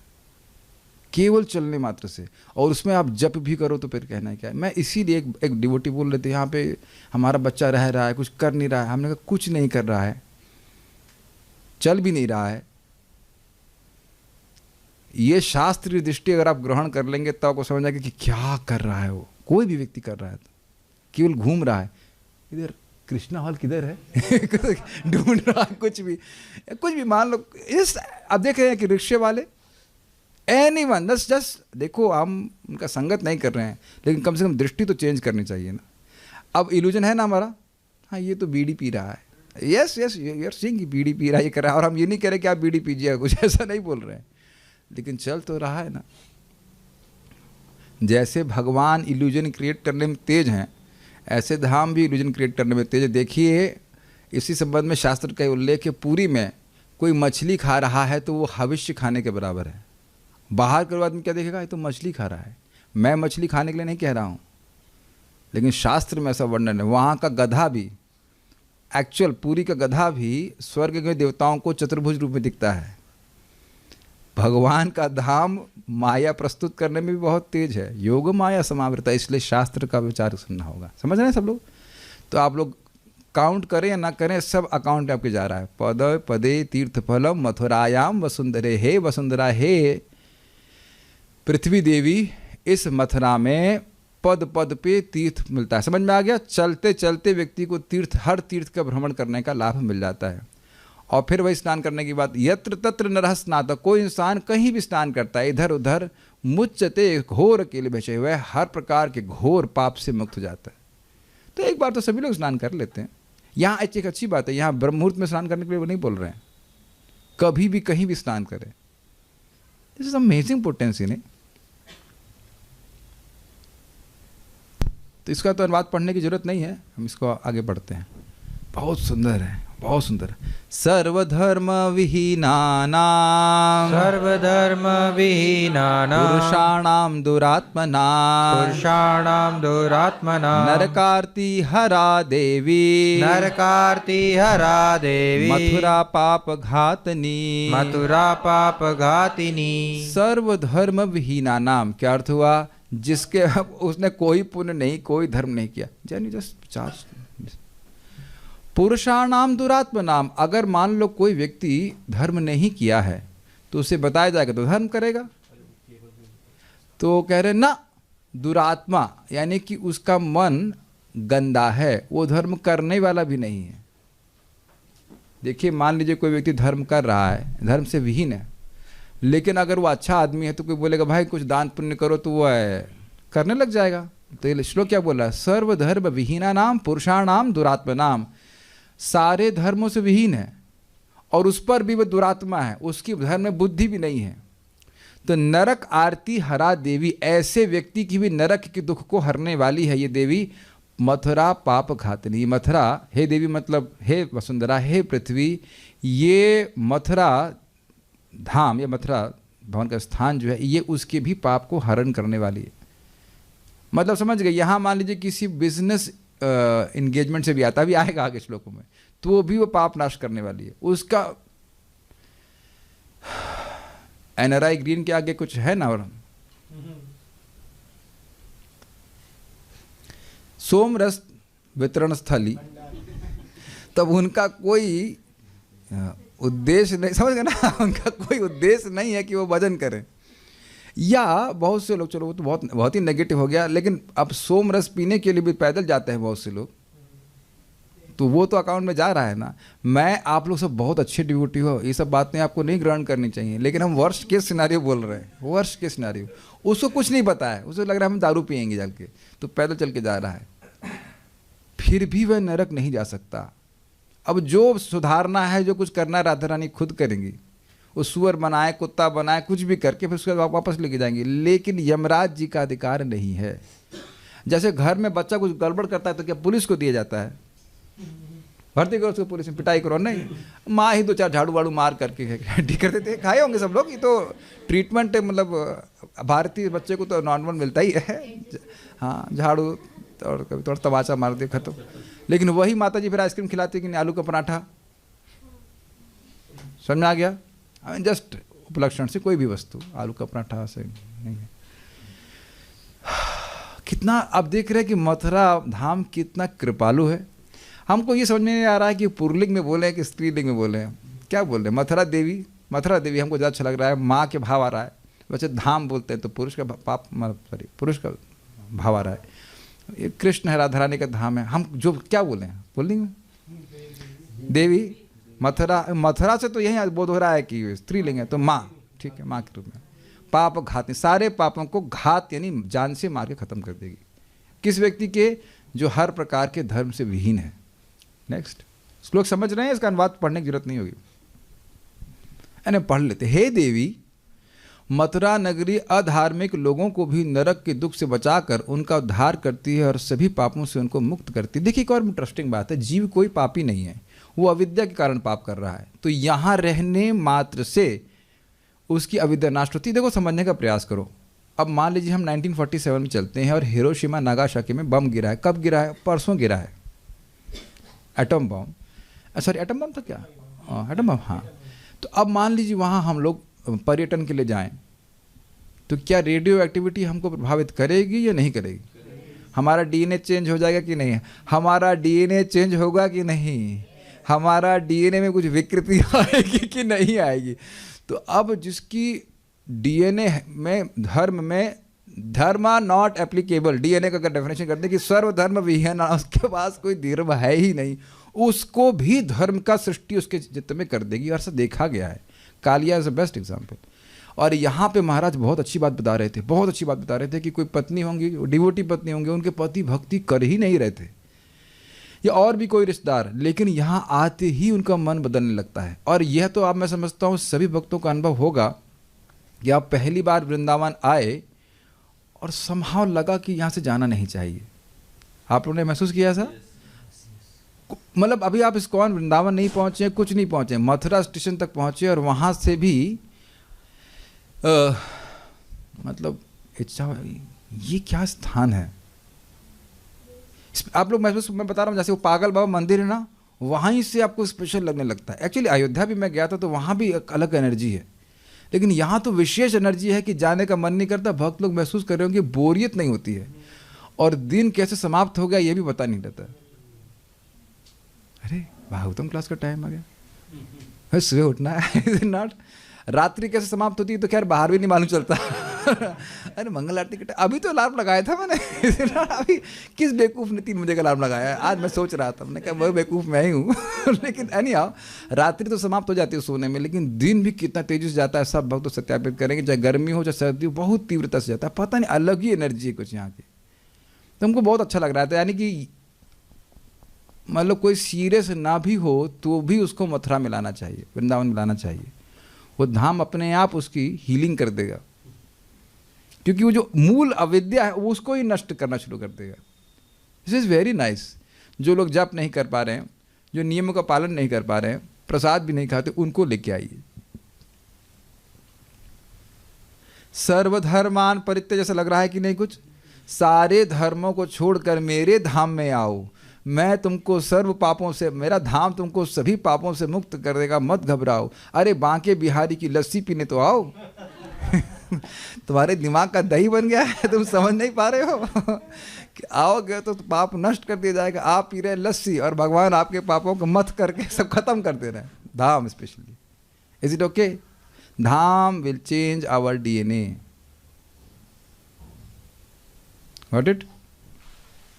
केवल चलने मात्र से। और उसमें आप जप भी करो तो फिर कहना है क्या है? मैं इसीलिए एक डिवोटी बोल रहे थे, यहाँ पे हमारा बच्चा रह रहा है, कुछ कर नहीं रहा है। हमने कहा कुछ नहीं कर रहा है, चल भी नहीं रहा है। ये शास्त्रीय दृष्टि अगर आप ग्रहण कर लेंगे तो आपको समझ आएगा कि क्या कर रहा है वो। कोई भी व्यक्ति कर रहा है तो केवल घूम रहा है, इधर कृष्णा हॉल किधर है ढूंढ रहा है, कुछ भी मान लो। इस अब देख रहे हैं कि रिक्शे वाले एनीवन जस्ट देखो, हम उनका संगत नहीं कर रहे हैं, लेकिन कम से कम दृष्टि तो चेंज करनी चाहिए ना। अब इल्यूजन है ना हमारा, हाँ ये तो बीड़ी पी रहा है, यस यू आर सीइंग बीड़ी पी रहा है, ये कर रहा है। और हम ये नहीं कह रहे कि आप बीड़ी पीजिए, कुछ ऐसा नहीं बोल रहे हैं, लेकिन चल तो रहा है ना। जैसे भगवान इल्यूजन क्रिएट करने में तेज हैं, ऐसे धाम भी इल्यूजन क्रिएट करने में तेज है। देखिए इसी संबंध में शास्त्र का उल्लेख है, पूरी में कोई मछली खा रहा है तो वो हविष्य खाने के बराबर है। बाहर के आदमी क्या देखेगा, ये तो मछली खा रहा है। मैं मछली खाने के लिए नहीं कह रहा हूँ, लेकिन शास्त्र में ऐसा वर्णन है। वहाँ का गधा भी, एक्चुअल पूरी का गधा भी स्वर्ग के देवताओं को चतुर्भुज रूप में दिखता है। भगवान का धाम माया प्रस्तुत करने में भी बहुत तेज है, योग माया समावृता, इसलिए शास्त्र का विचार सुनना होगा। समझ रहे हैं सब लोग? तो आप लोग काउंट करें या ना करें, सब अकाउंट में आपके जा रहा है। पद पदे तीर्थफलम मथुरायाम वसुंधरे, हे वसुंधरा, हे पृथ्वी देवी, इस मथुरा में पद पद पे तीर्थ मिलता है। समझ में आ गया? चलते चलते व्यक्ति को तीर्थ, हर तीर्थ का भ्रमण करने का लाभ मिल जाता है। और फिर वही स्नान करने की बात, यत्र तत्र नरः स्नातः, कोई इंसान कहीं भी स्नान करता है इधर उधर, मुच्यते घोर अकेले बचे हुए, हर प्रकार के घोर पाप से मुक्त हो जाता है। तो एक बार तो सभी लोग स्नान कर लेते हैं। यहाँ एक अच्छी बात है, यहाँ ब्रह्म मुहूर्त में स्नान करने के लिए वो नहीं बोल रहे हैं, कभी भी कहीं भी स्नान करें। दिस इज अमेजिंग पोटेंसी नहीं? तो इसका तो अनुवाद पढ़ने की जरूरत नहीं है, हम इसको आगे बढ़ते हैं। बहुत सुंदर है, बहुत सुंदर। सर्वधर्म विहीनानां, सर्वधर्म विहीनानां, पुरुषाणां दुरात्मनां, पुरुषाणां दुरात्मनां, नरकार्ति हरा देवी, नरकार्ति हरा देवी, मथुरा पाप घातनी, मथुरा पाप घातिनी। सर्वधर्म विहीनानां, क्या अर्थ हुआ? जिसके उसने कोई पुण्य नहीं, कोई धर्म नहीं किया। यानी जस्ट चार्ज। पुरुषाणाम दुरात्मनाम, अगर मान लो कोई व्यक्ति धर्म नहीं किया है तो उसे बताया जाएगा तो धर्म करेगा। तो कह रहे ना, दुरात्मा यानी कि उसका मन गंदा है, वो धर्म करने वाला भी नहीं है। देखिए, मान लीजिए कोई व्यक्ति धर्म कर रहा है, धर्म से विहीन है, लेकिन अगर वो अच्छा आदमी है तो कोई बोलेगा भाई कुछ दान पुण्य करो, तो वो करने लग जाएगा। तो ये श्लोक क्या बोला? सर्वधर्म विहीनानाम पुरुषाणाम दुरात्मनाम, सारे धर्मों से विहीन है और उस पर भी वो दुरात्मा है, उसकी धर्म में बुद्धि भी नहीं है। तो नरक आरती हरा देवी, ऐसे व्यक्ति की भी नरक के दुख को हरने वाली है ये देवी। मथुरा पाप घातनी, मथुरा हे देवी मतलब हे वसुंधरा, हे पृथ्वी, ये मथुरा धाम या मथुरा भवन का स्थान जो है, ये उसके भी पाप को हरण करने वाली है। मतलब समझ गए? यहाँ मान लीजिए किसी बिजनेस इंगेजमेंट से भी आता, भी आएगा आगे श्लोकों में, तो वो भी वो पाप नाश करने वाली है। उसका एनआरआई ग्रीन के आगे कुछ है ना, और सोमरस वितरण स्थली, तब उनका कोई उद्देश्य नहीं, समझ गए ना, उनका कोई उद्देश्य नहीं है कि वो भजन करें। या बहुत से लोग, चलो वो तो बहुत ही नेगेटिव हो गया, लेकिन अब सोम रस पीने के लिए भी पैदल जाते हैं बहुत से लोग, तो वो तो अकाउंट में जा रहा है ना। मैं आप लोग सब बहुत अच्छे डिवोटी हो, ये सब बातें आपको नहीं ग्रहण करनी चाहिए, लेकिन हम वर्स्ट केस सिनारियो बोल रहे हैं, वर्स्ट केस सिनारियो। उसको कुछ नहीं पता है, उसे लग रहा है हम दारू पियेंगे जाके, तो पैदल चल के जा रहा है, फिर भी वह नरक नहीं जा सकता। अब जो सुधारना है, जो कुछ करना है, राधा रानी खुद करेंगी। वो सुअर बनाए, कुत्ता बनाए, कुछ भी करके फिर उसके बाद वापस लेके जाएंगे, लेकिन यमराज जी का अधिकार नहीं है। जैसे घर में बच्चा कुछ गड़बड़ करता है तो क्या पुलिस को दिया जाता है? भर्ती करो उसको पुलिस में, पिटाई करो? नहीं, माँ ही दो चार झाड़ू वाड़ू मार करके ठीक कर देते। खाए होंगे सब लोग, ये तो ट्रीटमेंट है, मतलब भारतीय बच्चे को तो नॉर्मल मिलता ही है। हाँ, झाड़ू और कभी थोड़ा तमाचा मार दे, खत्म। लेकिन वही माता जी फिर आइसक्रीम खिलाती कि नहीं, आलू का पराठा। समझ में आ गया? जस्ट उपलक्षण से कोई भी वस्तु, आलू का पराठा से नहीं है। कितना अब देख रहे हैं कि मथुरा धाम कितना कृपालु है। हमको ये समझ में नहीं आ रहा है कि पुल्लिंग में बोले कि स्त्रीलिंग में बोले, क्या बोल रहे हैं? मथुरा देवी, मथुरा देवी हमको ज़्यादा अच्छा लग रहा है, माँ के भाव आ रहा है। वैसे धाम बोलते हैं तो पुरुष का पाप, सॉरी पुरुष का भाव आ रहा है। ये कृष्ण है, राधा रानी का धाम है। हम जो क्या बोले हैं पुल्लिंग में? देवी, मथुरा, मथुरा से तो यही बोध हो रहा है कि स्त्रीलिंग है, तो माँ, ठीक है, माँ के रूप में। पाप घात, सारे पापों को घात यानी जान से मार के खत्म कर देगी। किस व्यक्ति के? जो हर प्रकार के धर्म से विहीन है। नेक्स्ट श्लोक समझ रहे हैं? इसका अनुवाद पढ़ने की जरूरत नहीं होगी, यानी पढ़ लेते। हे देवी, मथुरा नगरी अधार्मिक लोगों को भी नरक के दुख से बचाकर उनका उद्धार करती है और सभी पापों से उनको मुक्त करती है। देखिए एक और इंटरेस्टिंग बात है, जीव कोई पापी नहीं है, वो अविद्या के कारण पाप कर रहा है। तो यहाँ रहने मात्र से उसकी अविद्या नाश होती है। देखो समझने का प्रयास करो। अब मान लीजिए हम 1947 में चलते हैं और हिरोशिमा नागासाकी में बम गिरा है। कब गिरा है? परसों गिरा है, atom bomb, sorry atom bomb था क्या? एटम बम, हाँ। तो अब मान लीजिए वहाँ हम लोग पर्यटन के लिए जाएं, तो क्या रेडियो एक्टिविटी हमको प्रभावित करेगी या नहीं करेगी? हमारा डीएनए चेंज हो जाएगा कि नहीं? हमारा डीएनए चेंज होगा कि नहीं? हमारा डीएनए में कुछ विकृति आएगी कि नहीं आएगी? तो अब जिसकी डीएनए में धर्म नॉट एप्लीकेबल, डीएनए का डेफिनेशन करते हैं कि सर्वधर्म विहीन, उसके पास कोई धर्म है ही नहीं, उसको भी धर्म का सृष्टि उसके चित्त में कर देगी। और ऐसा देखा गया है। Kaliya is the best example. और यहाँ पे महाराज बहुत अच्छी बात बता रहे थे, बहुत अच्छी बात बता रहे थे कि कोई पत्नी होंगी, डिवोटी पत्नी होंगे, उनके पति भक्ति कर ही नहीं रहे थे, या और भी कोई रिश्तेदार, लेकिन यहाँ आते ही उनका मन बदलने लगता है। और यह तो आप, मैं समझता हूँ सभी भक्तों का अनुभव होगा कि आप पहली बार वृंदावन आए और समहाव लगा कि यहाँ से जाना नहीं चाहिए। आप लोगों ने महसूस किया ऐसा? मतलब अभी आप इस्कॉन वृंदावन नहीं पहुँचे, कुछ नहीं पहुँचे, मथुरा स्टेशन तक पहुँचे और वहाँ से भी मतलब इच्छा, ये क्या स्थान है? आप लोग महसूस, मैं बता रहा हूँ, जैसे वो पागल बाबा मंदिर है ना, वहीं से आपको स्पेशल लगने लगता है। एक्चुअली अयोध्या भी मैं गया था तो वहाँ भी एक अलग एनर्जी है, लेकिन यहाँ तो विशेष एनर्जी है कि जाने का मन नहीं करता। भक्त लोग महसूस कर रहे हो कि बोरियत नहीं होती है, और दिन कैसे समाप्त हो गया ये भी पता नहीं रहता। अरे भागवतम क्लास का टाइम आ गया, सुबह उठना है नॉट, रात्रि कैसे समाप्त होती है तो खैर बाहर भी नहीं मालूम चलता। अरे मंगल आरती के टाइम अभी तो अलार्म लगाया था मैंने। अभी किस बेवकूफ़ ने 3 बजे का अलार्म लगाया है? आज मैं सोच रहा था, मैंने कहा वह बेवकूफ़ मैं ही हूँ। लेकिन एनी हाउ, रात्रि तो समाप्त हो जाती है सोने में, लेकिन दिन भी कितना तेजी से जाता है, सब भक्त तो सत्यापित करेंगे, चाहे गर्मी हो चाहे सर्दी हो, बहुत तीव्रता से जाता है। पता नहीं, अलग ही एनर्जी है कुछ यहाँ की। तो हमको बहुत अच्छा लग रहा था, यानी कि मतलब कोई सीरियस ना भी हो तो भी उसको मथुरा में लाना चाहिए, वृंदावन में लाना चाहिए। वो धाम अपने आप उसकी हीलिंग कर देगा, क्योंकि वो जो मूल अविद्या है वो उसको ही नष्ट करना शुरू कर देगा। This is very nice. जो लोग जप नहीं कर पा रहे हैं, जो नियमों का पालन नहीं कर पा रहे हैं, प्रसाद भी नहीं खाते, उनको लेके आइए। सर्वधर्मान परित्यज्य, जैसा लग रहा है कि नहीं कुछ? सारे धर्मों को छोड़कर मेरे धाम में आओ, मैं तुमको सर्व पापों से, मेरा धाम तुमको सभी पापों से मुक्त कर देगा, मत घबराओ। अरे बांके बिहारी की लस्सी पीने तो आओ। तुम्हारे दिमाग का दही बन गया है, तुम समझ नहीं पा रहे हो कि आओगे तो पाप नष्ट कर दिया जाएगा। आप पी रहे लस्सी और भगवान आपके पापों को मत करके सब खत्म कर दे रहे हैं। Dham specially, is it okay? Dham will change our DNA. Got it?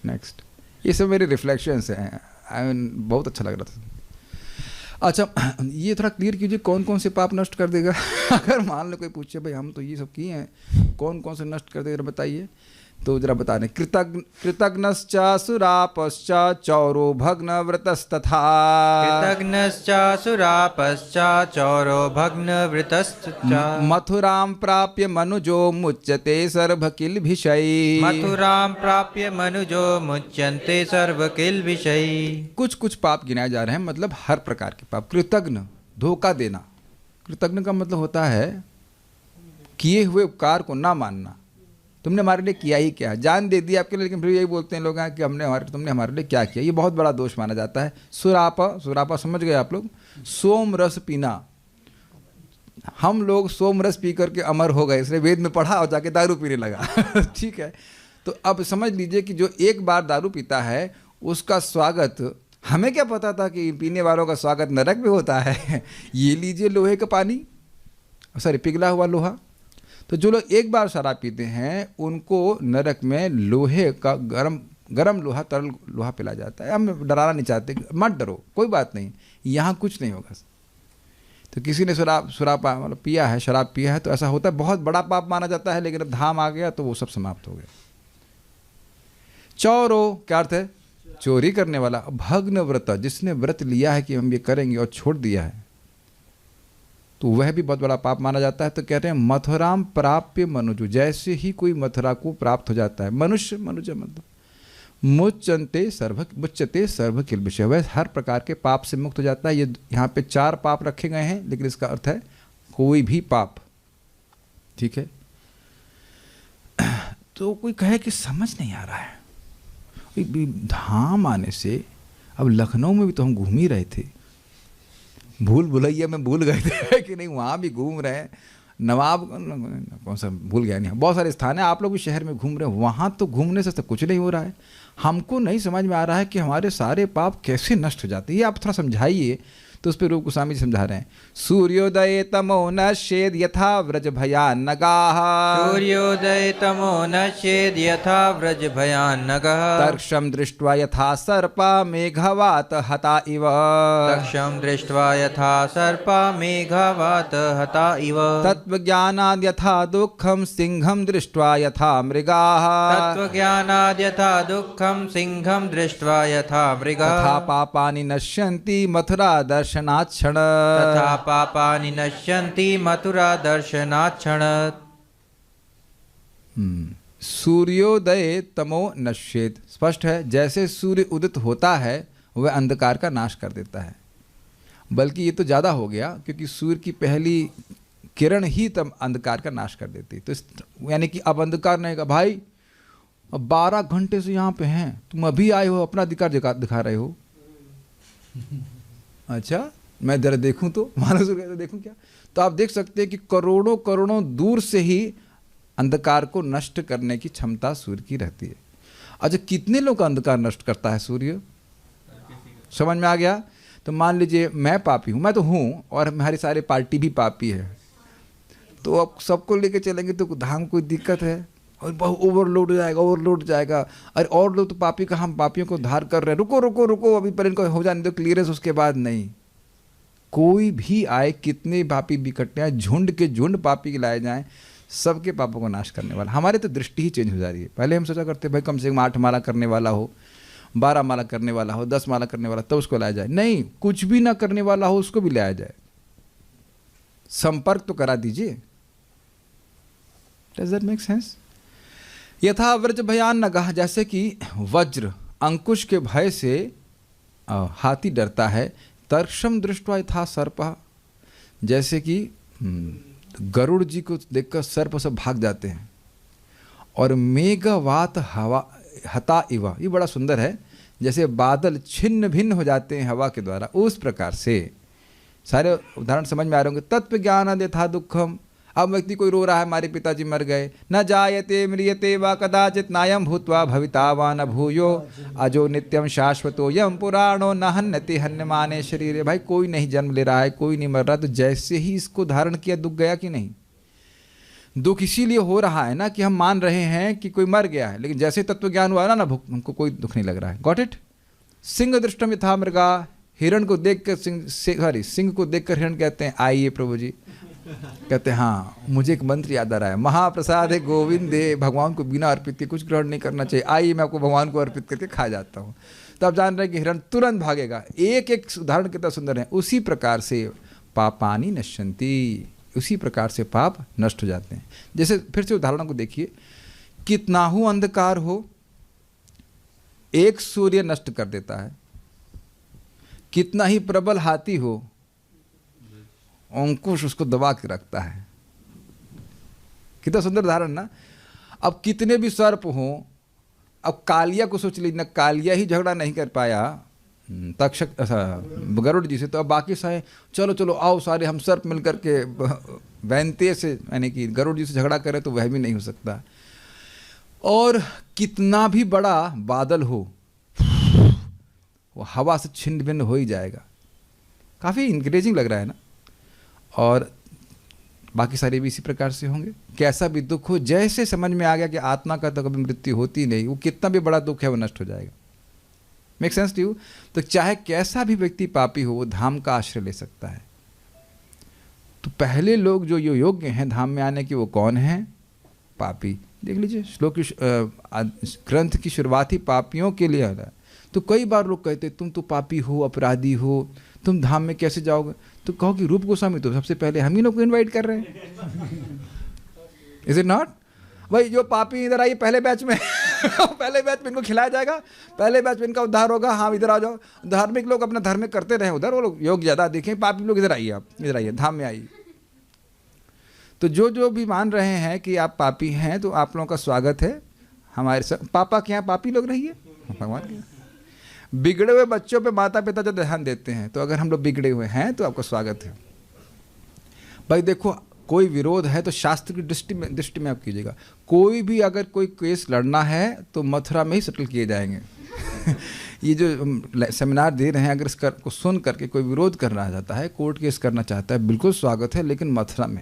Next, ये सब मेरे रिफ्लेक्शंस हैं। आई मीन बहुत अच्छा लग रहा था। अच्छा, ये थोड़ा क्लियर कीजिए, कौन कौन से पाप नष्ट कर देगा? अगर मान लो कोई पूछे भाई हम तो ये सब किए हैं, कौन कौन से नष्ट कर देगा बताइए, तो जरा बता दें। कृतघ्नश्च सुरापश्च चौरो भग्न व्रतस्तथा। कृतघ्नश्च सुरापश्च चौरो भग्न व्रतश्च। मथुरां प्राप्य मनुजो मुच्यते सर्वकिल्बिषै। मथुरां प्राप्य मनुजो मुच्यन्ते सर्वकिल्बिषै। कुछ कुछ पाप गिनाए जा रहे हैं, मतलब हर प्रकार के पाप। कृतघ्न, धोखा देना। कृतघ्न का मतलब होता है किए हुए उपकार को ना मानना। तुमने हमारे लिए किया ही क्या, जान दे दी आपके लिए, लेकिन फिर यही बोलते हैं लोग कि तुमने हमारे लिए क्या किया। ये बहुत बड़ा दोष माना जाता है। सुरापा समझ गए आप लोग? सोम रस पीना। हम लोग सोम रस पी करके अमर हो गए, इसलिए वेद में पढ़ा और जाके दारू पीने लगा। ठीक है, तो अब समझ लीजिए कि जो एक बार दारू पीता है उसका स्वागत, हमें क्या पता था कि पीने वालों का स्वागत नरक में होता है। ये लीजिए लोहे का पानी, सॉरी पिघला हुआ लोहा। तो जो लोग एक बार शराब पीते हैं उनको नरक में लोहे का गरम लोहा, तरल लोहा पिला जाता है। हम डराना नहीं चाहते, मत डरो, कोई बात नहीं, यहाँ कुछ नहीं होगा। तो किसी ने शराब मतलब पिया है, शराब पिया है, तो ऐसा होता है, बहुत बड़ा पाप माना जाता है, लेकिन अब धाम आ गया तो वो सब समाप्त हो गया। चौरो क्या अर्थ है? चोरी करने वाला। भग्न व्रत, जिसने व्रत लिया है कि हम ये करेंगे और छोड़ दिया है, तो वह भी बहुत बड़ा पाप माना जाता है। तो कहते हैं मथुराम प्राप्य मनुजु, जैसे ही कोई मथुरा को प्राप्त हो जाता है, मनुष्य मतलब मुच्यते सर्व किल्बिषै, वह हर प्रकार के पाप से मुक्त हो जाता है। ये यहाँ पे 4 पाप रखे गए हैं, लेकिन इसका अर्थ है कोई भी पाप। ठीक है, तो कोई कहे कि समझ नहीं आ रहा है, धाम आने से, अब लखनऊ में भी तो हम घूम ही रहे थे, भूल भुलैया में भूल गए थे कि नहीं, वहाँ भी घूम रहे हैं, नवाब कौन सा भूल गया नहीं, बहुत सारे स्थान है, आप लोग भी शहर में घूम रहे हो, वहाँ तो घूमने से तो कुछ नहीं हो रहा है। हमको नहीं समझ में आ रहा है कि हमारे सारे पाप कैसे नष्ट हो जाते हैं, ये आप थोड़ा समझाइए। तो उस पर रूप गोस्वामी जी समझा रहे हैं, सूर्योदय तमो नश्येद यथा व्रज भयानगाः, सूर्योदय तमो नश्येद यथा व्रज भयानगः, तर्क्षं दृष्ट्वा यथा सर्पा मेघवात हता इव, तक्षं दृष्ट्वा यथा सर्पा मेघवात हता इव, तत्त्वज्ञानाद् यथा दुःखं सिंहं दृष्ट्वा यथा मृगाः, तत्त्वज्ञानाद् यथा दुःखं सिंहं दृष्ट्वा यथा मृगः, तथा पापानि नश्यन्ति मथुरा दर्शनाक्षण, तथा पापानि नश्यन्ति मथुरा दर्शनाक्षण। सूर्योदय तमो नश्येत, स्पष्ट है, जैसे सूर्य उदित होता है वह अंधकार का नाश कर देता है। बल्कि ये तो ज़्यादा हो गया, क्योंकि सूर्य की पहली किरण ही तब अंधकार का नाश कर देती। तो यानी कि अब अंधकार नहीं का भाई, अब 12 घंटे से यहाँ पे हैं, तुम अभी आए हो, अपना अधिकार दिखा रहे हो। अच्छा, मैं जरा देखूं तो मानो सूर्य देखूं क्या। तो आप देख सकते हैं कि करोड़ों करोड़ों दूर से ही अंधकार को नष्ट करने की क्षमता सूर्य की रहती है। अच्छा, कितने लोग का अंधकार नष्ट करता है सूर्य, समझ में आ गया। तो मान लीजिए मैं पापी हूँ, मैं तो हूँ, और हमारी सारी पार्टी भी पापी है, तो अब सबको लेके चलेंगे तो धाम कोई दिक्कत है, और बहुत ओवरलोड हो जाएगा। अरे और लोग तो पापी का, हम पापियों को उद्धार कर रहे हैं, रुको रुको रुको, अभी पर इनको हो जाने दो क्लियरेंस, उसके बाद नहीं। कोई भी आए, कितने पापी भी इकट्ठे आए, झुंड के झुंड पापी लाए जाएं, सबके पापों को नाश करने वाला। हमारे तो दृष्टि ही चेंज हो जा रही है। पहले हम सोचा करते भाई कम से कम 8 माला करने वाला हो, 12 माला करने वाला हो, 10 माला करने वाला, तब उसको लाया जाए। नहीं, कुछ भी ना करने वाला हो उसको भी लाया जाए, संपर्क तो करा दीजिए। Does that make sense? यथा व्रज भयानगः, जैसे कि वज्र अंकुश के भय से हाथी डरता है। तर्क्षम दृष्ट्वा यथा सर्पः, जैसे कि गरुड़ जी को देखकर सर्प सब भाग जाते हैं। और मेघवात हवा हता इव, ये बड़ा सुंदर है, जैसे बादल छिन्न भिन्न हो जाते हैं हवा के द्वारा, उस प्रकार से। सारे उदाहरण समझ में आ रहे होंगे। तत्व ज्ञान यथा दुखम, अब व्यक्ति कोई रो रहा है, हमारे पिताजी मर गए, न जायते म्रियते वा कदाचित नायम भूत्वा भविता वा न भूयो अजो नित्यम शाश्वतो यम पुराणो न हन्यते हन्यमाने शरीरे। भाई कोई नहीं जन्म ले रहा है, कोई नहीं मर रहा, तो जैसे ही इसको धारण किया दुख गया कि नहीं? दुख इसीलिए हो रहा है ना कि हम मान रहे हैं कि कोई मर गया है, लेकिन जैसे तत्व ज्ञान हुआ ना हमको कोई दुख नहीं लग रहा है। Got it? सिंह दृष्टम यथा मृगा, हिरण को देखकर सिंह को देखकर हिरण कहते हैं आइए प्रभु जी, कहते हैं हाँ मुझे एक मंत्र याद आ रहा है, महाप्रसाद है गोविंद दे, भगवान को बिना अर्पित के कुछ ग्रहण नहीं करना चाहिए, आइए मैं आपको भगवान को अर्पित करके खा जाता हूँ। तो आप जान रहे हैं कि हिरण तुरंत भागेगा। एक एक उदाहरण कितना सुंदर है। उसी प्रकार से पापानि नश्यन्ति, उसी प्रकार से पाप नष्ट हो जाते हैं। जैसे फिर से उदाहरणों को देखिए, कितना हो अंधकार हो, एक सूर्य नष्ट कर देता है। कितना ही प्रबल हाथी हो, अंकुश उसको दबा के रखता है। कितना सुंदर उदाहरण ना। अब कितने भी सर्प हों, अब कालिया को सोच लीजिए ना, कालिया ही झगड़ा नहीं कर पाया तक्षक गरुड़ जी से, तो अब बाकी सारे चलो चलो आओ सारे हम सर्प मिलकर के वैंते से यानी कि गरुड़ जी से झगड़ा करें, तो वह भी नहीं हो सकता। और कितना भी बड़ा बादल हो, वो हवा से छिन्न भिन्न हो ही जाएगा। काफ़ी इंकरेजिंग लग रहा है ना। और बाकी सारे भी इसी प्रकार से होंगे। कैसा भी दुख हो, जैसे समझ में आ गया कि आत्मा का तो कभी मृत्यु होती नहीं, वो कितना भी बड़ा दुख है वो नष्ट हो जाएगा। Make sense to you? तो चाहे कैसा भी व्यक्ति पापी हो, वो धाम का आश्रय ले सकता है। तो पहले लोग जो योग्य हैं धाम में आने के, वो कौन हैं? पापी। देख लीजिए श्लोक की ग्रंथ की शुरुआत ही पापियों के लिए है। तो कई बार लोग कहते तुम तो पापी हो, अपराधी हो, तुम धाम में कैसे जाओगे? तो कहो कि रूप गोस्वामी तो सबसे पहले हम ही लोग को इनवाइट कर रहे हैं। Is it not? भाई जो पापी इधर आइए पहले बैच में पहले बैच में इनको खिलाया जाएगा, पहले बैच में इनका उद्धार होगा। हाँ इधर आ जाओ। धार्मिक लोग अपना धर्म करते रहे उधर, वो लोग योग ज़्यादा देखें, पापी लोग इधर आइए, आप इधर आइए, धाम में आइए। तो जो जो भी मान रहे हैं कि आप पापी हैं, तो आप लोगों का स्वागत है हमारे साथ। पापा के यहाँ पापी लोग रहिए, भगवान के। बिगड़े हुए बच्चों पे माता पिता जो ध्यान देते हैं, तो अगर हम लोग बिगड़े हुए हैं तो आपका स्वागत है। भाई देखो कोई विरोध है तो शास्त्र की दृष्टि में आप कीजिएगा। कोई भी अगर कोई केस लड़ना है तो मथुरा में ही सेटल किए जाएंगे। ये जो सेमिनार दे रहे हैं, अगर इसका को सुन करके कोई विरोध करना चाहता है, कोर्ट केस करना चाहता है, बिल्कुल स्वागत है, लेकिन मथुरा में।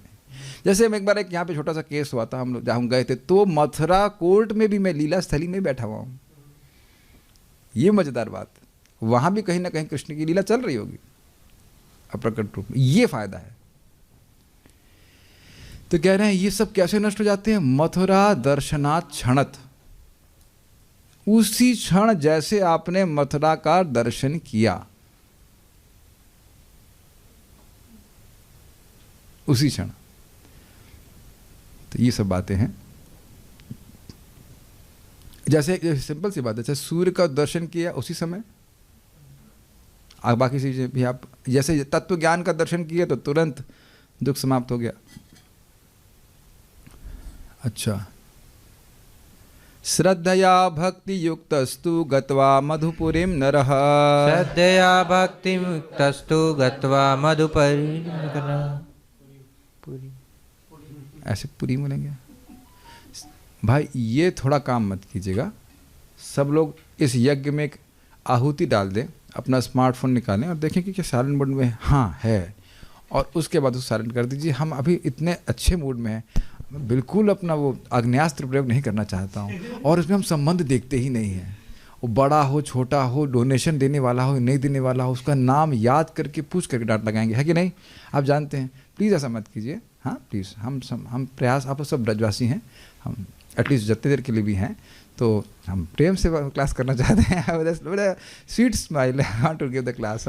जैसे हम एक बार यहाँ पे छोटा सा केस हुआ था, हम लोग जहाँ हम गए थे, तो मथुरा कोर्ट में भी मैं लीला स्थली में बैठा हुआ हूँ। ये मजेदार बात, वहाँ भी कहीं ना कहीं कृष्ण की लीला चल रही होगी अप्रकट रूप में। ये फायदा है। तो कह रहे हैं ये सब कैसे नष्ट हो जाते हैं? मथुरा दर्शनात् क्षणत, उसी क्षण जैसे आपने मथुरा का दर्शन किया, उसी क्षण। तो ये सब बातें हैं। जैसे सिंपल सी बात है, जैसे सूर्य का दर्शन किया उसी समय, बाकी चीजें भी आप, जैसे तत्व ज्ञान का दर्शन किया तो तुरंत दुख समाप्त हो गया। अच्छा, श्रद्धया भक्ति युक्तस्तु गत्वा मधुपुरीम नरः। श्रद्धया भक्ति युक्तस्तु गत्वा मधुपुरीम नरः। ऐसे पूरी बोलेंगे भाई। ये थोड़ा काम मत कीजिएगा। सब लोग इस यज्ञ में एक आहुति डाल दें, अपना स्मार्टफोन निकालें और देखें कि क्या साइलेंट मोड में हाँ है, और उसके बाद उसे साइलेंट कर दीजिए। हम अभी इतने अच्छे मूड में हैं, बिल्कुल अपना वो आग्नेयास्त्र प्रयोग नहीं करना चाहता हूँ, और उसमें हम संबंध देखते ही नहीं हैं। वो बड़ा हो छोटा हो, डोनेशन देने वाला हो नहीं देने वाला हो, उसका नाम याद करके पूछ करके डांट लगाएंगे, है कि नहीं? आप जानते हैं। प्लीज़ ऐसा मत कीजिए। हाँ प्लीज़, हम प्रयास, आप सब ब्रजवासी हैं, हम एटलीस्ट जितने देर के लिए भी हैं, तो हम प्रेम से क्लास करना चाहते हैं। Sweet smile, I want to give the class.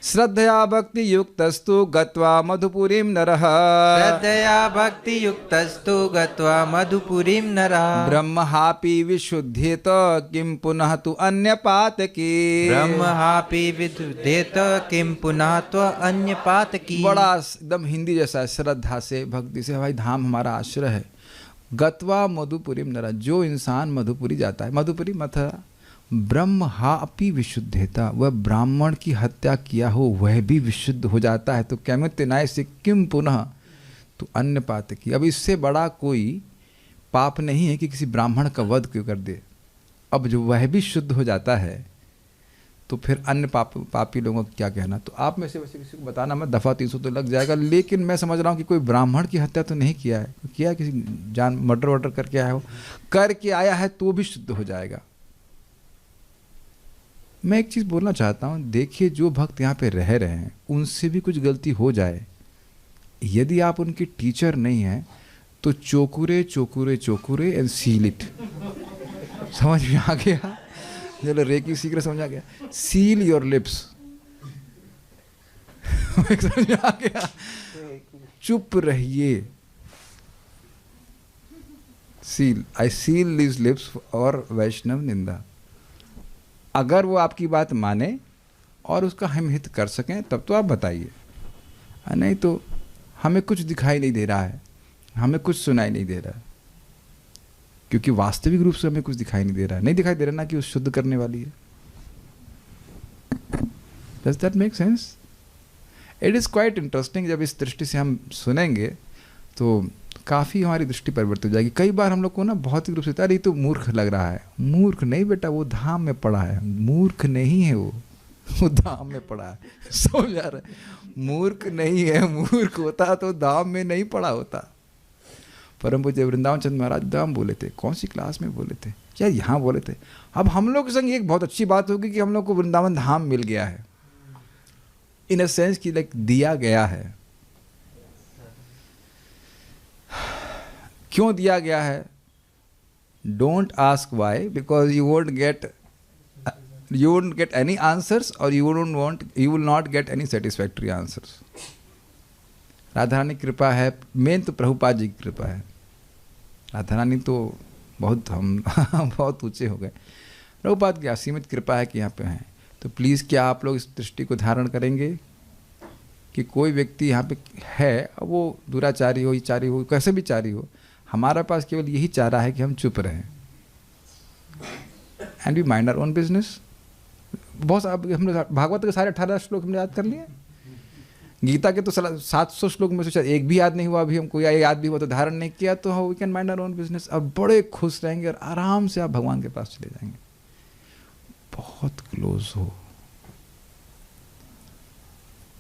श्रद्धया भक्ति युक्तस्तु गत्वा मधुपुरीम नरः। श्रद्धया भक्ति युक्तस्तु गत्वा मधुपुरीम नरः। ब्रह्महापि विशुद्धेत किं पुनः तु अन्यपातकी। ब्रह्महापि विशुद्धेत किं पुनः तु अन्यपातकी। बड़ा एकदम हिंदी जैसा है, श्रद्धा से भक्ति से, भाई धाम हमारा आश्रय है। गत्वा मधुपुरीम नरः, जो इंसान मधुपुरी जाता है, मधुपुरी मथुरा, ब्रह्महापि विशुद्धेता, वह ब्राह्मण की हत्या किया हो वह भी विशुद्ध हो जाता है। तो कैमित्यनाय से किम पुनः तो अन्य पातकी। अब इससे बड़ा कोई पाप नहीं है कि किसी ब्राह्मण का वध क्यों कर दे। अब जो वह भी शुद्ध हो जाता है तो फिर अन्य पापी लोगों को क्या कहना। तो आप में से वैसे किसी को बताना मत, दफ़ा 300 तो लग जाएगा, लेकिन मैं समझ रहा हूँ कि कोई ब्राह्मण की हत्या तो नहीं किया है, किया किसी जान मर्डर वर्डर करके आया हो, करके आया है तो भी शुद्ध हो जाएगा। मैं एक चीज़ बोलना चाहता हूँ, देखिए जो भक्त यहाँ पे रह रहे हैं उनसे भी कुछ गलती हो जाए, यदि आप उनके टीचर नहीं हैं तो चोकुरे चोकुरे चोकुरे एंड सील इट। समझ में आ गया? चलो रेकी सीख रहे, समझ आ गया? Seal your lips. समझ में आ गया? चुप रहिए। Seal, I seal this lips और वैष्णव निंदा। अगर वो आपकी बात माने और उसका हम हित कर सकें तब तो आप बताइए, नहीं तो हमें कुछ दिखाई नहीं दे रहा है, हमें कुछ सुनाई नहीं दे रहा है, क्योंकि वास्तविक रूप से हमें कुछ दिखाई नहीं दे रहा है। नहीं दिखाई दे रहा ना कि वो शुद्ध करने वाली है। Does that make sense? It is quite interesting। जब इस दृष्टि से हम सुनेंगे तो काफ़ी हमारी दृष्टि परिवर्तित हो जाएगी। कई बार हम लोग को ना भौतिक रूप से अरे ये तो मूर्ख लग रहा है। मूर्ख नहीं बेटा, वो धाम में पड़ा है। मूर्ख नहीं है वो धाम में पड़ा है। समझ आ रहा है? मूर्ख नहीं है, मूर्ख होता तो धाम में नहीं पड़ा होता। परम पूज्य वृंदावन चंद्र महाराज धाम बोले थे, कौन सी क्लास में बोले थे क्या? यहाँ बोले थे। अब हम लोग के संग एक बहुत अच्छी बात होगी कि हम लोग को वृंदावन धाम मिल गया है, इन अ सेंस कि लाइक दिया गया है। क्यों दिया गया है? Don't ask why, because you won't get any answers और you will not get any satisfactory answers. Radha Rani कृपा है, मेन तो प्रभुपाद जी की कृपा है। राधा रानी तो बहुत हम बहुत ऊंचे हो गए, प्रभुपाद की असीमित कृपा है कि यहाँ पे हैं। तो प्लीज़ क्या आप लोग इस दृष्टि को धारण करेंगे कि कोई व्यक्ति यहाँ पे है, वो दुराचारी हो, चारी हो, कैसे भी चारी हो, हमारा पास केवल यही चारा है कि हम चुप रहें and we mind our own business. बहुत हमने भागवत के सारे 18 श्लोक हमने याद कर लिए। गीता के तो 700 श्लोक में से शायद एक भी याद नहीं हुआ अभी हमको, या याद भी हुआ तो धारण नहीं किया, तो how we can mind our own business. अब बड़े खुश रहेंगे और आराम से आप भगवान के पास चले जाएंगे, बहुत क्लोज हो।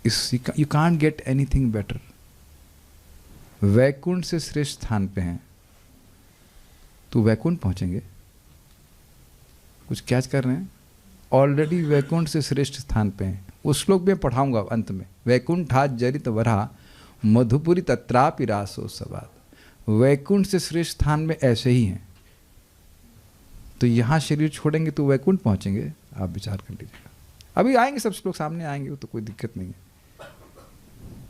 You can't get anything better. Vaikuntha से श्रेष्ठ स्थान पे हैं, तो वैकुंठ पहुंचेंगे। कुछ कैच कर रहे हैं? ऑलरेडी वैकुंठ से श्रेष्ठ स्थान पे हैं। उस श्लोक में पढ़ाऊंगा अंत में, वैकुंठात् जरित वरा मधुपुरी तत्रापि रासो सवाद। वैकुंठ से श्रेष्ठ स्थान में ऐसे ही हैं, तो यहाँ शरीर छोड़ेंगे तो वैकुंठ पहुँचेंगे। आप विचार कर लीजिएगा, अभी आएंगे सब श्लोक सामने आएंगे, वो तो कोई दिक्कत नहीं है।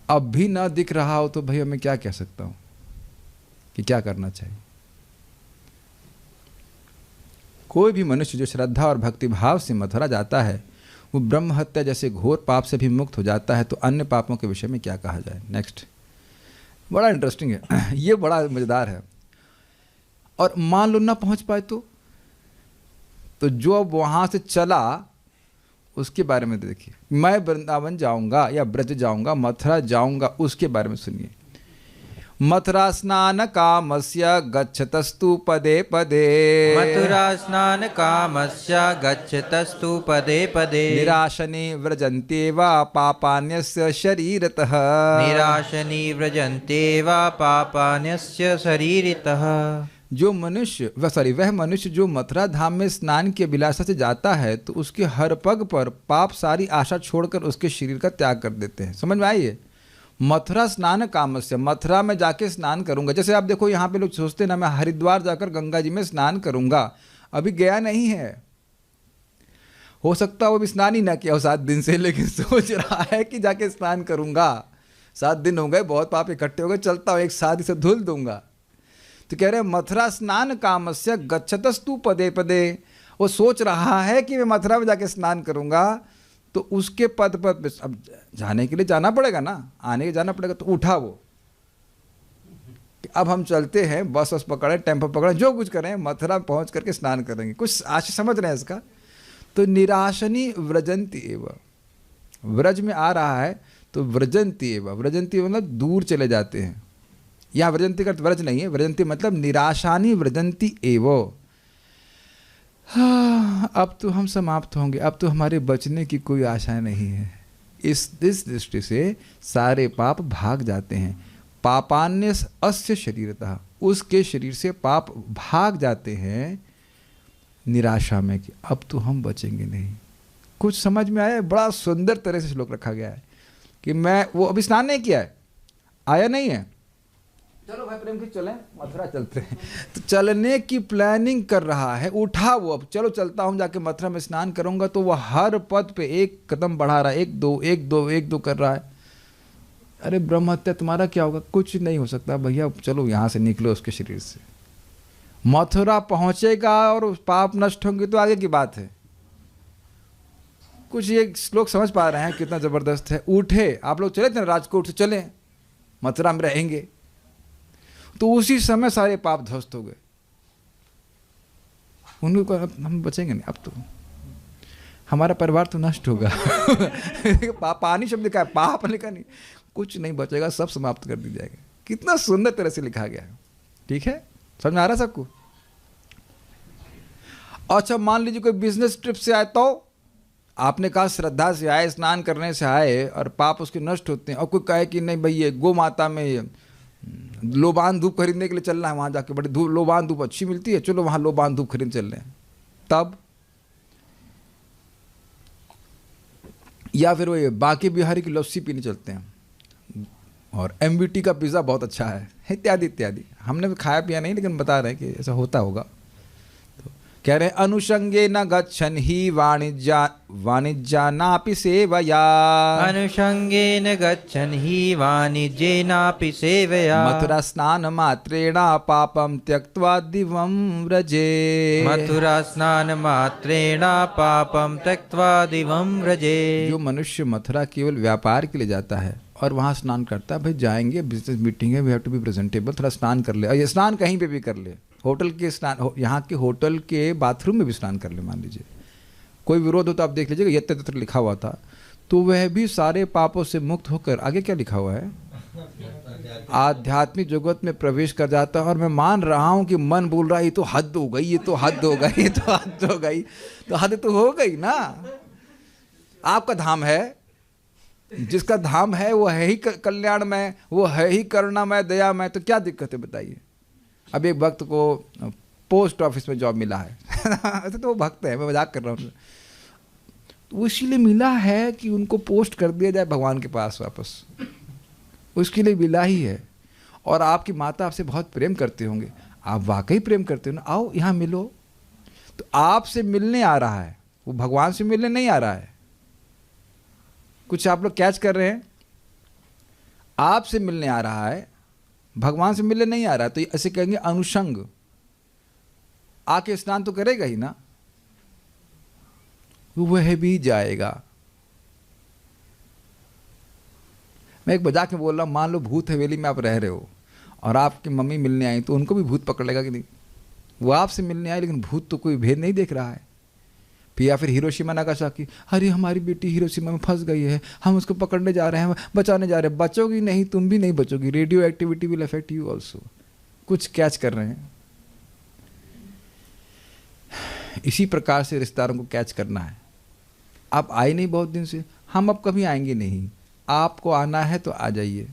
अब भी ना दिख रहा हो तो भैया मैं क्या कह सकता हूँ कि क्या करना चाहिए। कोई भी मनुष्य जो श्रद्धा और भक्ति भाव से मथुरा जाता है, वो ब्रह्म हत्या जैसे घोर पाप से भी मुक्त हो जाता है। तो अन्य पापों के विषय में क्या कहा जाए। नेक्स्ट, बड़ा इंटरेस्टिंग है ये, बड़ा मजेदार है। और मान लो ना पहुंच पाए तो जो अब वहां से चला उसके बारे में देखिए। मैं वृंदावन जाऊंगा या ब्रज जाऊंगा, मथुरा जाऊंगा, उसके बारे में सुनिए। मथुरा स्नान कामस्य गच्छतस्तु पदे पदे। मथुरा स्नान कामस्य गच्छतस्तु पदे पदे। निराशने व्रजन्ते वा पापान्यस्य शरीरतः। निराशनी व्रजन्ते वा पापान्यस्य शरीरतः। वह मनुष्य जो मथुरा धाम में स्नान की अभिलाषा से जाता है, तो उसके हर पग पर पाप सारी आशा छोड़कर उसके शरीर का त्याग कर देते हैं। समझ में आई है? मथुरा स्नान कामस्य, मथुरा में जाके स्नान करूंगा। जैसे आप देखो यहाँ पे लोग सोचते हैं ना, मैं हरिद्वार जाकर गंगा जी में स्नान करूंगा, अभी गया नहीं है, हो सकता है वो भी स्नान ही ना किया हो 7 दिन से, लेकिन सोच रहा है कि जाके स्नान करूंगा। 7 दिन हो गए, बहुत पाप इकट्ठे हो गए, चलता हूँ एक शादी से धुल दूंगा। तो कह रहे हैं मथुरा स्नान कामस्य गच्छतस्तु पदे पदे। वो सोच रहा है कि मैं मथुरा में जाके स्नान करूंगा, तो उसके पद पद पे अब जाने के लिए जाना पड़ेगा ना, आने के जाना पड़ेगा। तो उठा वो कि अब हम चलते हैं, बस बस पकड़े, टेम्पो पकड़े, जो कुछ करें, मथुरा पहुंच करके स्नान करेंगे। कुछ आशा समझ रहे हैं इसका? तो निराशनी व्रजंती एव, व्रज में आ रहा है तो व्रजंती एव, व्रजंती मतलब दूर चले जाते हैं। यहाँ व्रजंती का व्रज नहीं है, व्रजंती मतलब निराशानी व्रजंती एव। हाँ, अब तो हम समाप्त होंगे, अब तो हमारे बचने की कोई आशा नहीं है। इस दृष्टि से सारे पाप भाग जाते हैं। पापान्य अस्य शरीरतः, उसके शरीर से पाप भाग जाते हैं निराशा में कि अब तो हम बचेंगे नहीं। कुछ समझ में आया? बड़ा सुंदर तरह से श्लोक रखा गया है कि मैं वो अभी स्नान नहीं किया है, आया नहीं है, चलो भाई प्रेम की चलें, मथुरा चलते हैं। तो चलने की प्लानिंग कर रहा है, उठा वो, अब चलो चलता हूँ, जाके मथुरा में स्नान करूंगा। तो वह हर पद पे एक कदम बढ़ा रहा है, 1 2 1 2 1 2 कर रहा है। अरे ब्रह्म हत्या तुम्हारा क्या होगा? कुछ नहीं हो सकता भैया, चलो यहाँ से निकलो उसके शरीर से। मथुरा पहुंचेगा और पाप नष्ट होंगे तो आगे की बात है। कुछ ये श्लोक समझ पा रहे हैं कितना जबरदस्त है? उठे, आप लोग चले थे राजकोट से, चले मथुरा में रहेंगे, तो उसी समय सारे पाप ध्वस्त हो गए। उनको हम बचेंगे नहीं, अब तो हमारा परिवार तो नष्ट होगा। पानी शब्द लिखा है, पाप लिखा नहीं, कुछ नहीं बचेगा, सब समाप्त कर दी जाएगा। कितना सुंदर तरह से लिखा गया है। ठीक है, समझ में आ रहा है सबको? अच्छा, मान लीजिए कोई बिजनेस ट्रिप से आए, तो आपने कहा श्रद्धा से आए, स्नान करने से आए और पाप उसके नष्ट होते हैं, और कोई कहे कि नहीं भाई ये गो माता में लोबान धूप खरीदने के लिए चलना है, वहाँ जाके बड़ी धूप, लोबान धूप अच्छी मिलती है, चलो वहाँ लोबान धूप खरीद चल रहे हैं। तब या फिर वो बांके बिहारी की लस्सी पीने चलते हैं, और MBT का पिज़्ज़ा बहुत अच्छा है, इत्यादि इत्यादि। हमने भी खाया पिया नहीं, लेकिन बता रहे हैं कि ऐसा होता होगा। तो कह रहे हैं अनुषंगे न गच्छन ही वाणिज्यानापि सेवया। अनुषंगेन गच्छन् हि वाणिज्येनापि सेवया। मथुरा स्नान मात्रेण पापम त्यक्त्वा दिवं व्रजे। मथुरा स्नान मात्रेण पापम त्यक्त्वा दिवं व्रजे। जो मनुष्य मथुरा केवल व्यापार के लिए जाता है और वहाँ स्नान करता है, भाई जाएंगे बिजनेस मीटिंग है, we have to be presentable, थोड़ा स्नान कर ले। और ये स्नान कहीं पे भी कर ले, होटल के स्नान, यहाँ के होटल के बाथरूम में भी स्नान कर ले। मान लीजिए कोई विरोध हो तो आप देख लीजिएगा, यत्र तत्र लिखा हुआ था, तो वह भी सारे पापों से मुक्त होकर, आगे क्या लिखा हुआ है, आध्यात्मिक जगत में प्रवेश कर जाता है। और मैं मान रहा हूं कि मन बोल रहा है ये तो हद हो गई, ये तो हद हो गई, ये तो हद हो गई। तो हद तो हो गई ना, आपका धाम है, जिसका धाम है वो है ही कल्याणमय, वो है ही करुणामय, दयामय, तो क्या दिक्कत है बताइए। अब एक भक्त को पोस्ट ऑफिस में जॉब मिला है ऐसे तो वो भक्त है, मैं मजाक कर रहा हूँ। तो इसीलिए मिला है कि उनको पोस्ट कर दिया जाए भगवान के पास वापस, उसके लिए मिला ही है। और आपकी माता आपसे बहुत प्रेम करते होंगे, आप वाकई प्रेम करते हो ना, आओ यहाँ मिलो। तो आपसे मिलने आ रहा है, वो भगवान से मिलने नहीं आ रहा है। कुछ आप लोग कैच कर रहे हैं, आपसे मिलने आ रहा है, भगवान से मिलने नहीं आ रहा है। तो ऐसे कहेंगे अनुषंग, आके स्नान तो करेगा ही ना, वह भी जाएगा। मैं एक मजाक में बोल रहा हूँ, मान लो भूत हवेली में आप रह रहे हो और आपकी मम्मी मिलने आई, तो उनको भी भूत पकड़ लेगा कि नहीं? वो आपसे मिलने आए लेकिन भूत तो कोई भेद नहीं देख रहा है। फिर या फिर हिरोशिमा नागासाकी, अरे हमारी बेटी हिरोशिमा में फंस गई है, हम उसको पकड़ने जा रहे हैं, बचाने जा रहे हैं। बचोगी नहीं, तुम भी नहीं बचोगी, radio activity will affect you also. कुछ कैच कर रहे हैं? इसी प्रकार से रिश्तेदारों को कैच करना है। आप आए नहीं बहुत दिन से, हम अब कभी आएंगे नहीं, आपको आना है तो आ जाइए।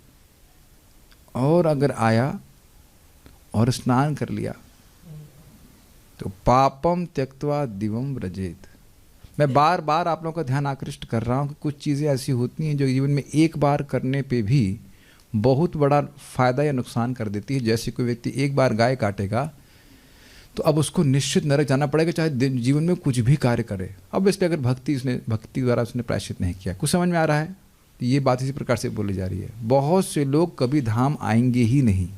और अगर आया और स्नान कर लिया तो पापम त्यक्त्वा दिवम व्रजेत। मैं बार बार आप लोगों का ध्यान आकृष्ट कर रहा हूँ कि कुछ चीज़ें ऐसी होती हैं जो जीवन में एक बार करने पे भी बहुत बड़ा फायदा या नुकसान कर देती है। जैसे कोई व्यक्ति एक बार गाय काटेगा तो अब उसको निश्चित नरक जाना पड़ेगा, चाहे जीवन में कुछ भी कार्य करे। अब इसलिए अगर भक्ति द्वारा उसने प्रायश्चित नहीं किया। कुछ समझ में आ रहा है? ये बात इसी प्रकार से बोली जा रही है। बहुत से लोग कभी धाम आएंगे ही नहीं।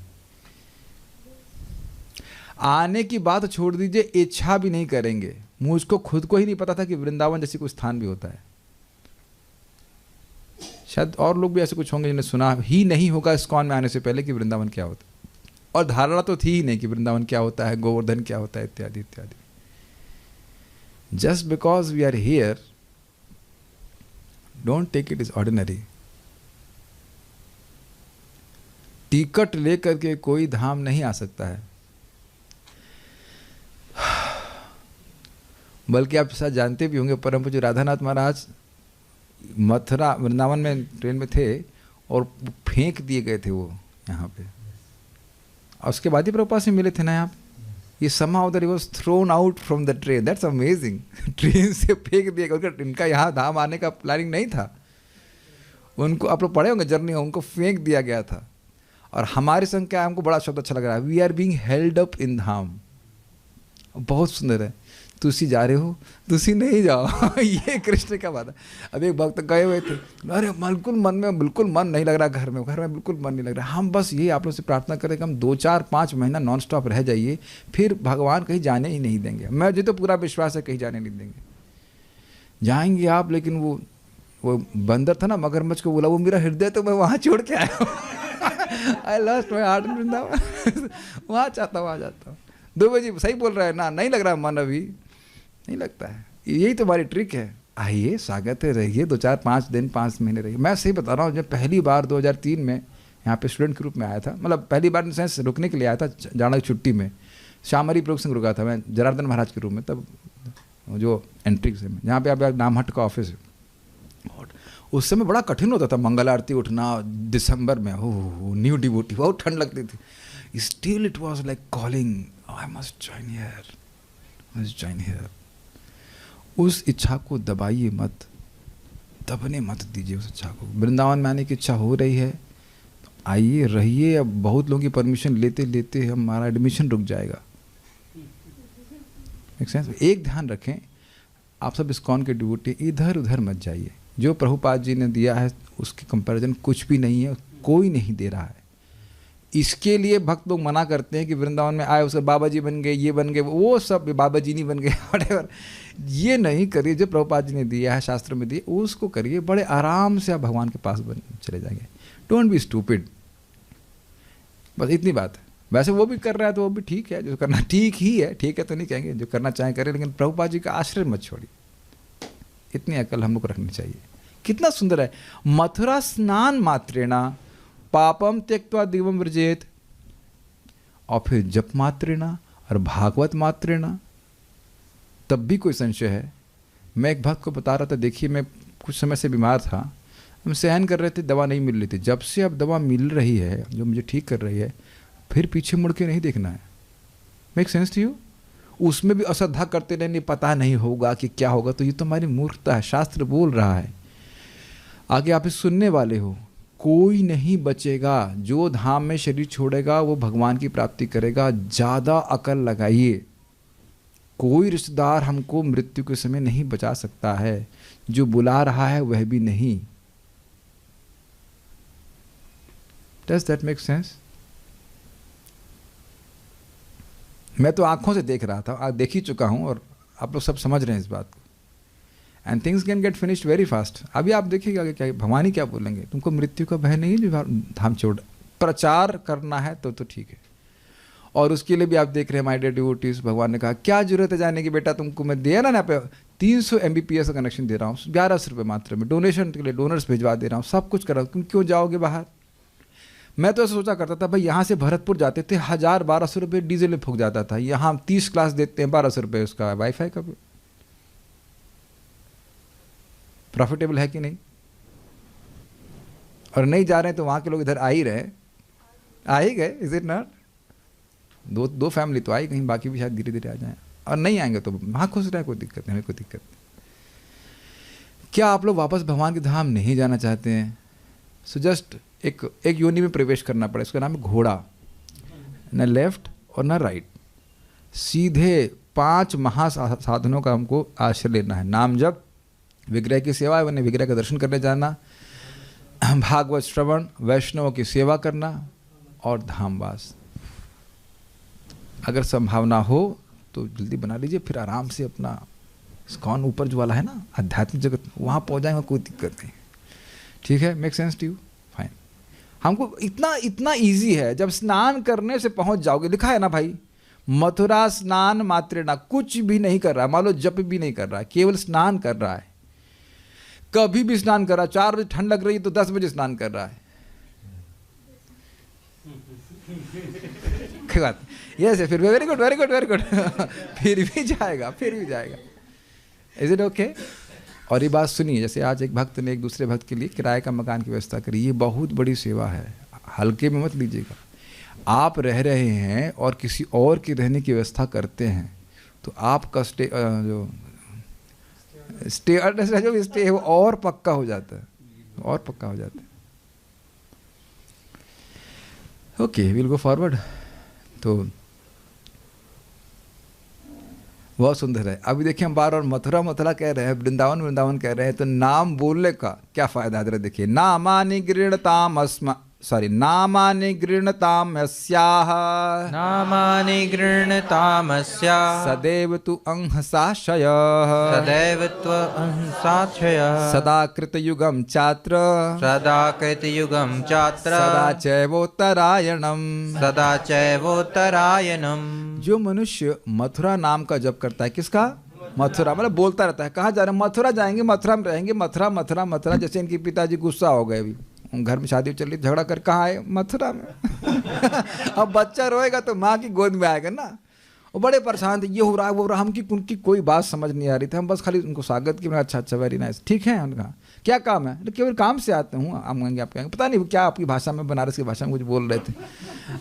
आने की बात छोड़ दीजिए, इच्छा भी नहीं करेंगे। मुझको खुद को ही नहीं पता था कि वृंदावन जैसी कोई स्थान भी होता है। शायद और लोग भी ऐसे कुछ होंगे जिन्हें सुना ही नहीं होगा इस्कॉन में आने से पहले कि वृंदावन क्या होता है, और धारणा तो थी ही नहीं कि वृंदावन क्या होता है, गोवर्धन क्या होता है, इत्यादि इत्यादि। Just because we are here, don't take it is ordinary. Ticket लेकर के कोई धाम नहीं आ सकता है। बल्कि आप शायद जानते भी होंगे, परम पूज्य राधानाथ महाराज मथुरा वृंदावन में ट्रेन में थे और फेंक दिए गए थे वो यहाँ पे, और उसके बाद ही प्रभुपाद से मिले थे ना आप। ये somehow that he was thrown out from the train, that's amazing। Train से फेंक दिया गया, इनका यहाँ धाम आने का प्लानिंग नहीं था। उनको आप लोग पढ़े होंगे जर्नी, उनको फेंक दिया गया था। और हमारे संग क्या, हमको बड़ा शब्द अच्छा लग रहा है, we are being held up in Dham. बहुत सुंदर है। तुसी जा रहे हो, तुसी नहीं जाओ ये कृष्ण का बात है। अब एक भक्त गए हुए थे, अरे बिल्कुल मन नहीं लग रहा, घर में बिल्कुल मन नहीं लग रहा। हम बस ये आप लोग से प्रार्थना करें कि हम 2-4-5 महीना नॉन स्टॉप रह जाइए, फिर भगवान कहीं जाने ही नहीं देंगे। मुझे तो पूरा विश्वास है कहीं जाने नहीं देंगे। जाएंगे आप, लेकिन वो बंदर था ना, मगरमच्छ को बोला वो मेरा हृदय तो मैं वहाँ छोड़ के आया I lost my heart in Vrindavan वहाँ चाहता हूँ, वहाँ जाता हूँ। 2 बजे सही बोल रहा है ना, नहीं लग रहा मन, अभी नहीं लगता है। यही तो हमारी ट्रिक है। आइए, स्वागत है, रहिए 2-4-5 दिन 5 महीने रहिए। मैं सही बता रहा हूँ, जब पहली बार 2003 में यहाँ पे स्टूडेंट के रूप में आया था, मतलब पहली बार इन सेंस रुकने के लिए आया था, जाना की छुट्टी में, श्यामरी प्रयोग सिंह रुका था मैं जनार्दन महाराज के रूप में, तब जो एंट्री से में जहाँ पे आप नामहट का ऑफिस है। और उस समय बड़ा कठिन होता था मंगल आरती उठना दिसंबर में, हो न्यू डिवोटी, बहुत ठंड लगती थी। Still it was like calling, I must join here, must join here. उस इच्छा को दबाइए मत, दबने मत दीजिए उस इच्छा को। वृंदावन में आने की इच्छा हो रही है तो आइए, रहिए। अब बहुत लोगों की परमिशन लेते लेते हमारा एडमिशन रुक जाएगा। एक सेंस, एक ध्यान रखें, आप सब इस्कॉन के डिवोटी, इधर उधर मत जाइए। जो प्रभुपाद जी ने दिया है उसके कंपैरिजन कुछ भी नहीं है, कोई नहीं दे रहा है। इसके लिए भक्त लोग मना करते हैं कि वृंदावन में आए उसके बाबा जी बन गए, ये बन गए, वो सब बाबा जी नहीं बन गए व्हाटएवर। ये नहीं करिए, जो प्रभुपाद जी ने दिया है, शास्त्र में दिए, उसको करिए। बड़े आराम से आप भगवान के पास चले जाएंगे। डोंट बी स्टूपिड, बस इतनी बात है। वैसे वो भी कर रहा है तो वो भी ठीक है, जो करना ठीक ही है, ठीक है तो नहीं कहेंगे, जो करना चाहें करें, लेकिन प्रभुपाद जी का आश्रय मत छोड़िए। इतनी अकल हम लोग को रखनी चाहिए कितना सुंदर है। मथुरा स्नान मात्रेणा पापम त्यक्त्वा दिवम व्रजेत, और फिर जप मात्रेणा और भागवत मात्रेणा। तब भी कोई संशय है। मैं एक भक्त को बता रहा था, देखिए मैं कुछ समय से बीमार था, हम सहन कर रहे थे, दवा नहीं मिल रही थी। जब से अब दवा मिल रही है जो मुझे ठीक कर रही है, फिर पीछे मुड़ के नहीं देखना है। Make sense to you? उसमें भी अश्रद्धा करते रहने, पता नहीं होगा कि क्या होगा, तो ये तो हमारी मूर्खता है। शास्त्र बोल रहा है, आगे आप इस सुनने वाले हो, कोई नहीं बचेगा। जो धाम में शरीर छोड़ेगा वो भगवान की प्राप्ति करेगा। ज़्यादा अकल लगाइए। कोई रिश्तेदार हमको मृत्यु के समय नहीं बचा सकता है, जो बुला रहा है वह भी नहीं। Does that make sense? मैं तो आंखों से देख रहा था, देख ही चुका हूं, और आप लोग सब समझ रहे हैं इस बात को। And things can get finished very fast. अभी आप देखिएगा कि क्या भगवान ही क्या बोलेंगे, तुमको मृत्यु का भय नहीं, जो धाम छोड़ प्रचार करना है तो ठीक है। और उसके लिए भी आप देख रहे हैं माय डियर डिवोटीज, भगवान ने कहा क्या जरूरत है जाने की, बेटा तुमको मैं दिया ना पे 300 Mbps का कनेक्शन दे रहा हूँ, 1100 रुपये मात्र में, डोनेशन के लिए डोनर्स भिजवा दे रहा हूँ, सब कुछ कर रहा हूँ, तुम क्यों जाओगे बाहर। मैं तो ऐसा सोचा करता था भाई, यहाँ से भरतपुर जाते थे 1000-1200 रुपये डीजल में फूक जाता था, यहाँ 30 क्लास देते हैं 1200 रुपये उसका वाईफाई का। प्रॉफिटेबल है कि नहीं? और नहीं जा रहे हैं तो वहाँ के लोग इधर आ ही रहे, आ ही गए, इज इट नॉट? दो फैमिली तो आई कहीं, बाकी भी शायद धीरे धीरे आ जाएं, और नहीं आएंगे तो वहाँ खुश रहे, कोई दिक्कत नहीं, हमें कोई दिक्कत नहीं। क्या आप लोग वापस भगवान के धाम नहीं जाना चाहते हैं? सो जस्ट एक योनि में प्रवेश करना पड़े, उसका नाम है घोड़ा। न लेफ्ट और न राइट, सीधे 5 महासाधनों का हमको आश्रय लेना है। नाम जप, विग्रह की सेवा, वरना विग्रह का दर्शन करने जाना, भागवत श्रवण, वैष्णवों की सेवा करना, और धामवास। अगर संभावना हो तो जल्दी बना लीजिए, फिर आराम से अपना स्कॉन ऊपर जो वाला है ना आध्यात्मिक जगत, वहाँ पहुँच जाएंगे, कोई दिक्कत नहीं। ठीक है, make sense to you? Fine. हमको इतना ईजी है, जब स्नान करने से पहुँच जाओगे, लिखा है ना भाई, मथुरा स्नान मात्रेणा, कुछ भी नहीं कर रहा, मान लो जप भी नहीं कर रहा है, केवल स्नान कर रहा है। कभी भी स्नान कर रहा है, 4 बजे ठंड लग रही है तो 10 बजे स्नान कर रहा है। क्या बात? यस है, फिर very good very good very good. फिर भी जाएगा, फिर भी जाएगा। Is it okay? और ये बात सुनिए, जैसे आज एक भक्त ने एक दूसरे भक्त के लिए किराए का मकान की व्यवस्था करी, ये बहुत बड़ी सेवा है, हल्के में मत लीजिएगा। आप रह रहे हैं और किसी और की रहने की व्यवस्था करते हैं, तो आपका स्टे और पक्का हो जाता है, और पक्का हो जाता है। Okay, will go forward. तो बहुत सुंदर है। अभी देखिए हम बार बार मथुरा मथुरा कह रहे हैं, वृंदावन वृंदावन कह रहे हैं, तो नाम बोलने का क्या फायदा है? देखिए, नामानि गृह्णताम नामानि गृह्णताम अस्याः, नामानि गृह्णतामस्याः, सदैव तु अंहसाशयः, सदैव त्वंसाक्षयः, सदा कृतयुगं चात्र, सदा कृतयुगं चात्र, सदा चैवोत्तरायणम्, सदा चैवोत्तरायणम्। जो मनुष्य मथुरा नाम का जप करता है, किसका? मथुरा, मतलब बोलता रहता है, कहाँ जा रहे हैं? मथुरा जाएंगे, मथुरा में रहेंगे, मथुरा मथुरा मथुरा। जैसे इनके पिताजी गुस्सा हो गए, अभी घर में शादी चल रही, झगड़ा कर, कहाँ आए? मथुरा में। अब बच्चा रोएगा तो माँ की गोद में आएगा ना। वो बड़े परेशान थे, ये हो रहा है वो हो रहा, हमकी उनकी कोई बात समझ नहीं आ रही थी, हम बस खाली उनको स्वागत किया, अच्छा अच्छा वेरी नाइस, ठीक है। उनका क्या काम है? केवल काम से आते हूँ, आप कहेंगे, आप कहेंगे पता नहीं क्या आपकी भाषा में, बनारस की भाषा में कुछ बोल रहे थे,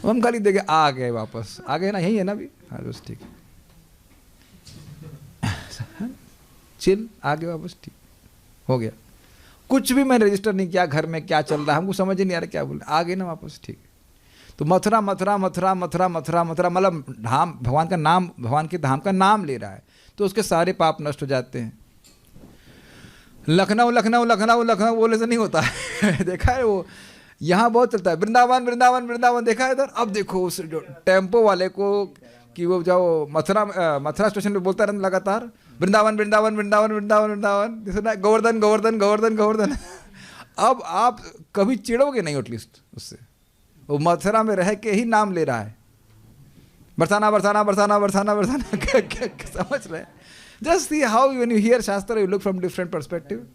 हम खाली देखे आ गए, वापस आ गए ना, यही है ना अभी, हाँ बस ठीक है, चिल, आ गए वापस, ठीक हो गया। कुछ भी मैंने रजिस्टर नहीं किया घर में क्या चल रहा है, हमको समझ ही नहीं आ रहा क्या बोल, आ गए ना वापस, ठीक है। तो मथुरा मथुरा मथुरा मथुरा मथुरा मथुरा, मतलब धाम, भगवान का नाम, भगवान के धाम का नाम ले रहा है, तो उसके सारे पाप नष्ट हो जाते हैं। लखनऊ लखनऊ लखनऊ लखनऊ बोले से नहीं होता है। देखा है वो, यहाँ बहुत चलता है, वृंदावन वृंदावन वृंदावन, देखा है इधर। अब देखो उस जो टेम्पो वाले को, कि वो जाओ मथुरा स्टेशन पे बोलता रहता लगातार, वृंदावन वृंदावन वृंदावन वृंदावन वृंदावन, जैसे गोवर्धन गोवर्धन गोवर्धन गोवर्धन। अब आप कभी चिढ़ोगे नहीं एटलीस्ट उससे, वो मथुरा में रह के ही नाम ले रहा है, बरसाना बरसाना बरसाना बरसाना बरसाना। समझ रहे? Just see how when you hear shastra you look from different perspective.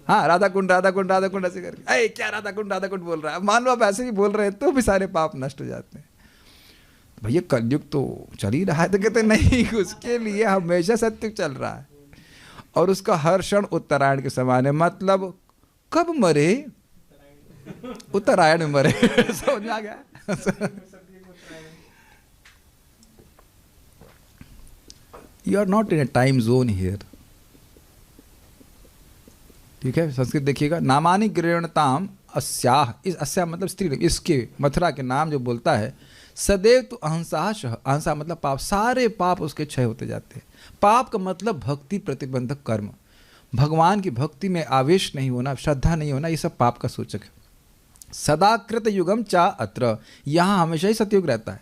हाँ, राधा कुंड ऐसे करके, अरे क्या राधा कुंड बोल रहा है। मान लो आप ऐसे ही बोल रहे हैं तो भी सारे पाप नष्ट हो जाते हैं। भैया कलयुग तो चल ही रहा है, तो कहते नहीं, उसके लिए हमेशा सत्य चल रहा है और उसका हर क्षण उत्तरायण के समान है। मतलब कब मरे? उत्तरायण में मरे। समझ आ गया? You are not in a time zone here. ठीक है, संस्कृत देखिएगा, नामानि गृह्णताम अस्याह, इस अस्या मतलब स्त्री, इसके मथुरा के नाम जो बोलता है, सदैव तो अहंसा शह, अहंसा मतलब पाप, सारे पाप उसके क्षय होते जाते हैं। पाप का मतलब भक्ति प्रतिबंधक कर्म, भगवान की भक्ति में आवेश नहीं होना, श्रद्धा नहीं होना, ये सब पाप का सूचक है। सदा कृत युगम चा अत्र, यहाँ हमेशा ही सतयुग रहता है।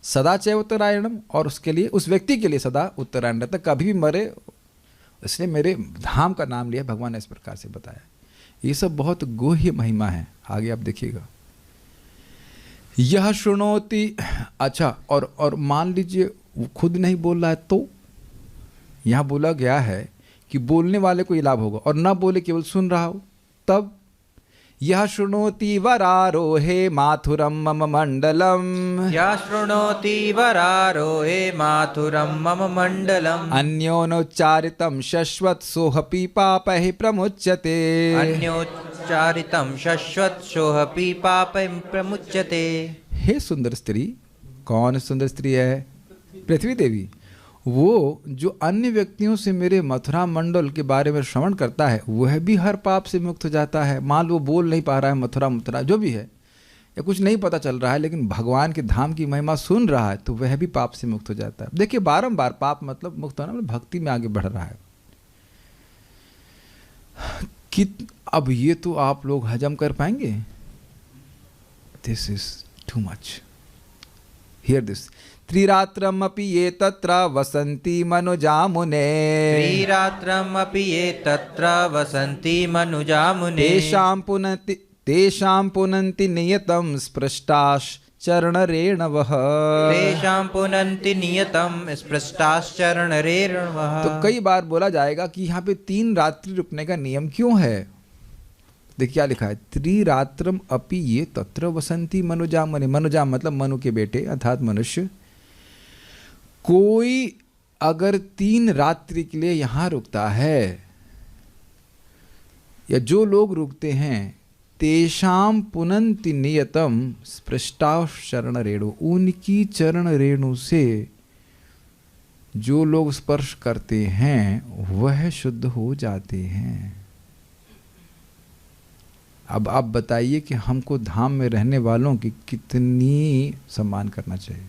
सदा चैव उत्तरायणम, और उसके लिए, उस व्यक्ति के लिए सदा उत्तरायण रहता है, कभी भी मरे। इसलिए मेरे धाम का नाम लिया, भगवान ने इस प्रकार से बताया। ये सब बहुत गुह्य महिमा है, आगे आप देखिएगा। यह शुणोति, अच्छा, और मान लीजिए वो खुद नहीं बोल रहा है, तो यहाँ बोला गया है कि बोलने वाले को ये लाभ होगा, और ना बोले केवल सुन रहा हो, तब यह शृणोति वरारोहे माथुरम मम मंडलम, यः शृणोति वरारोहे माथुरम मम मंडलम, अन्योनोच्चारितं शश्वत् सोऽपि पापैः प्रमुच्यते, अन्योच्चारितं शश्वत् सोऽपि पापैः प्रमुच्यते। हे सुंदर स्त्री, कौन सुंदर स्त्री है? पृथ्वी देवी। वो जो अन्य व्यक्तियों से मेरे मथुरा मंडल के बारे में श्रवण करता है, वह भी हर पाप से मुक्त हो जाता है। मान लो बोल नहीं पा रहा है, मथुरा जो भी है, या कुछ नहीं पता चल रहा है, लेकिन भगवान के धाम की महिमा सुन रहा है, तो वह भी पाप से मुक्त हो जाता है। देखिए, बारंबार पाप मतलब मुक्त होना, मतलब भक्ति में आगे बढ़ रहा है। कि अब ये तो आप लोग हजम कर पाएंगे? This is too much. Hear this. त्रिरात्रमपि ये तत्र वसन्ति मनुजा मुने, त्रिरात्रमपि ये तत्र वसन्ति मनुजा मुने, तेषां पुनन्ति नियतं स्पृष्टाश्चरणरेणवः, तेषां पुनन्ति नियतं स्पृष्टाश्चरणरेणवः। तो कई बार बोला जाएगा कि यहाँ पे 3 रात्रि रुकने का नियम क्यों है। देखिए क्या लिखा है, त्रिरात्रम अपि ये तत्र वसन्ति मनुजा मुने। मनुजा मतलब मनु के बेटे अर्थात मनुष्य। कोई अगर 3 रात्रि के लिए यहाँ रुकता है, या जो लोग रुकते हैं, तेषाम पुनन्ति नियतम स्पृष्टा शरण रेणु, उनकी चरण रेणु से जो लोग स्पर्श करते हैं वह शुद्ध हो जाते हैं। अब आप बताइए कि हमको धाम में रहने वालों की कितनी सम्मान करना चाहिए।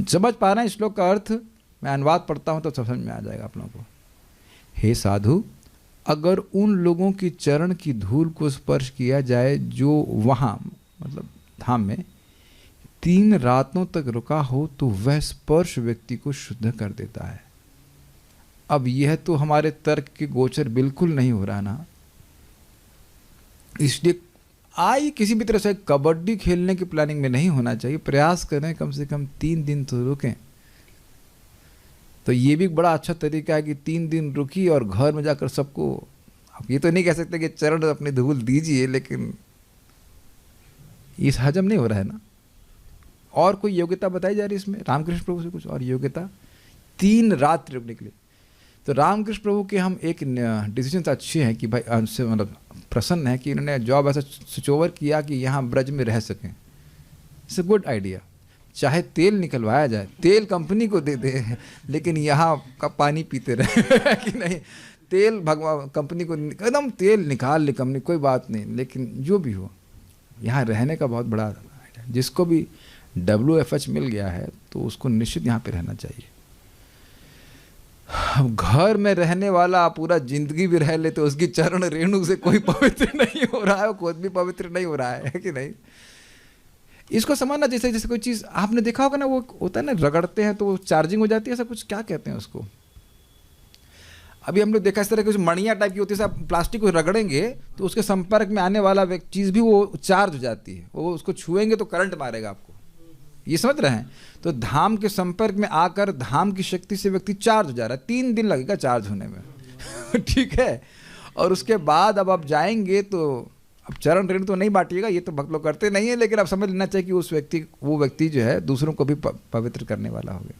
समझ पा रहे हैं श्लोक का अर्थ? मैं अनुवाद पढ़ता हूं तो समझ में आ जाएगा आप लोगों को। हे साधु, अगर उन लोगों की चरण की धूल को स्पर्श किया जाए जो वहाँ मतलब धाम में 3 रातों तक रुका हो, तो वह स्पर्श व्यक्ति को शुद्ध कर देता है। अब यह तो हमारे तर्क के गोचर बिल्कुल नहीं हो रहा ना, इसलिए आइए किसी भी तरह से कबड्डी खेलने की प्लानिंग में नहीं होना चाहिए। प्रयास करें कम से कम 3 दिन तो रुकें। तो ये भी बड़ा अच्छा तरीका है कि 3 दिन रुकी और घर में जाकर सबको, आप ये तो नहीं कह सकते कि चरण अपनी धूल दीजिए, लेकिन इस हजम नहीं हो रहा है ना। और कोई योग्यता बताई जा रही है इसमें रामकृष्ण प्रभु से, कुछ और योग्यता 3 रात रुकने के लिए। तो रामकृष्ण प्रभु के हम एक डिसीजन अच्छे हैं कि भाई उनसे मतलब प्रसन्न है कि इन्होंने जॉब ऐसा स्विच ओवर किया कि यहाँ ब्रज में रह सकें। It's a good idea. चाहे तेल निकलवाया जाए, तेल कंपनी को दे दे, लेकिन यहाँ का पानी पीते रहे कि नहीं, तेल भगवान कंपनी को एकदम तेल निकाल ले कंपनी, कोई बात नहीं, लेकिन जो भी हो यहाँ रहने का बहुत बड़ा आइडिया। जिसको भी WFH मिल गया है तो उसको निश्चित यहाँ पे रहना चाहिए। अब घर में रहने वाला पूरा जिंदगी भी रह ले तो उसकी चरण रेणु से कोई पवित्र नहीं हो रहा है, वो खुद भी पवित्र नहीं हो रहा है कि नहीं। इसको समझना जैसे जैसे कोई चीज़ आपने देखा होगा ना, वो होता है ना, रगड़ते हैं तो वो चार्जिंग हो जाती है, ऐसा कुछ क्या कहते हैं उसको। अभी हम लोग देखा इस तरह कुछ मणिया टाइप की होती है, सब प्लास्टिक को रगड़ेंगे तो उसके संपर्क में आने वाला चीज़ भी वो चार्ज हो जाती है, वो उसको छुएंगे तो करंट मारेगा आपको। ये समझ रहे हैं? तो धाम के संपर्क में आकर धाम की शक्ति से व्यक्ति चार्ज हो जा रहा है। 3 दिन लगेगा चार्ज होने में। ठीक है। और उसके बाद अब आप जाएंगे तो अब चरण ऋण तो नहीं बांटिएगा, ये तो भक्त लोग करते नहीं है, लेकिन आप समझ लेना चाहिए कि वो व्यक्ति जो है दूसरों को भी पवित्र करने वाला हो गया।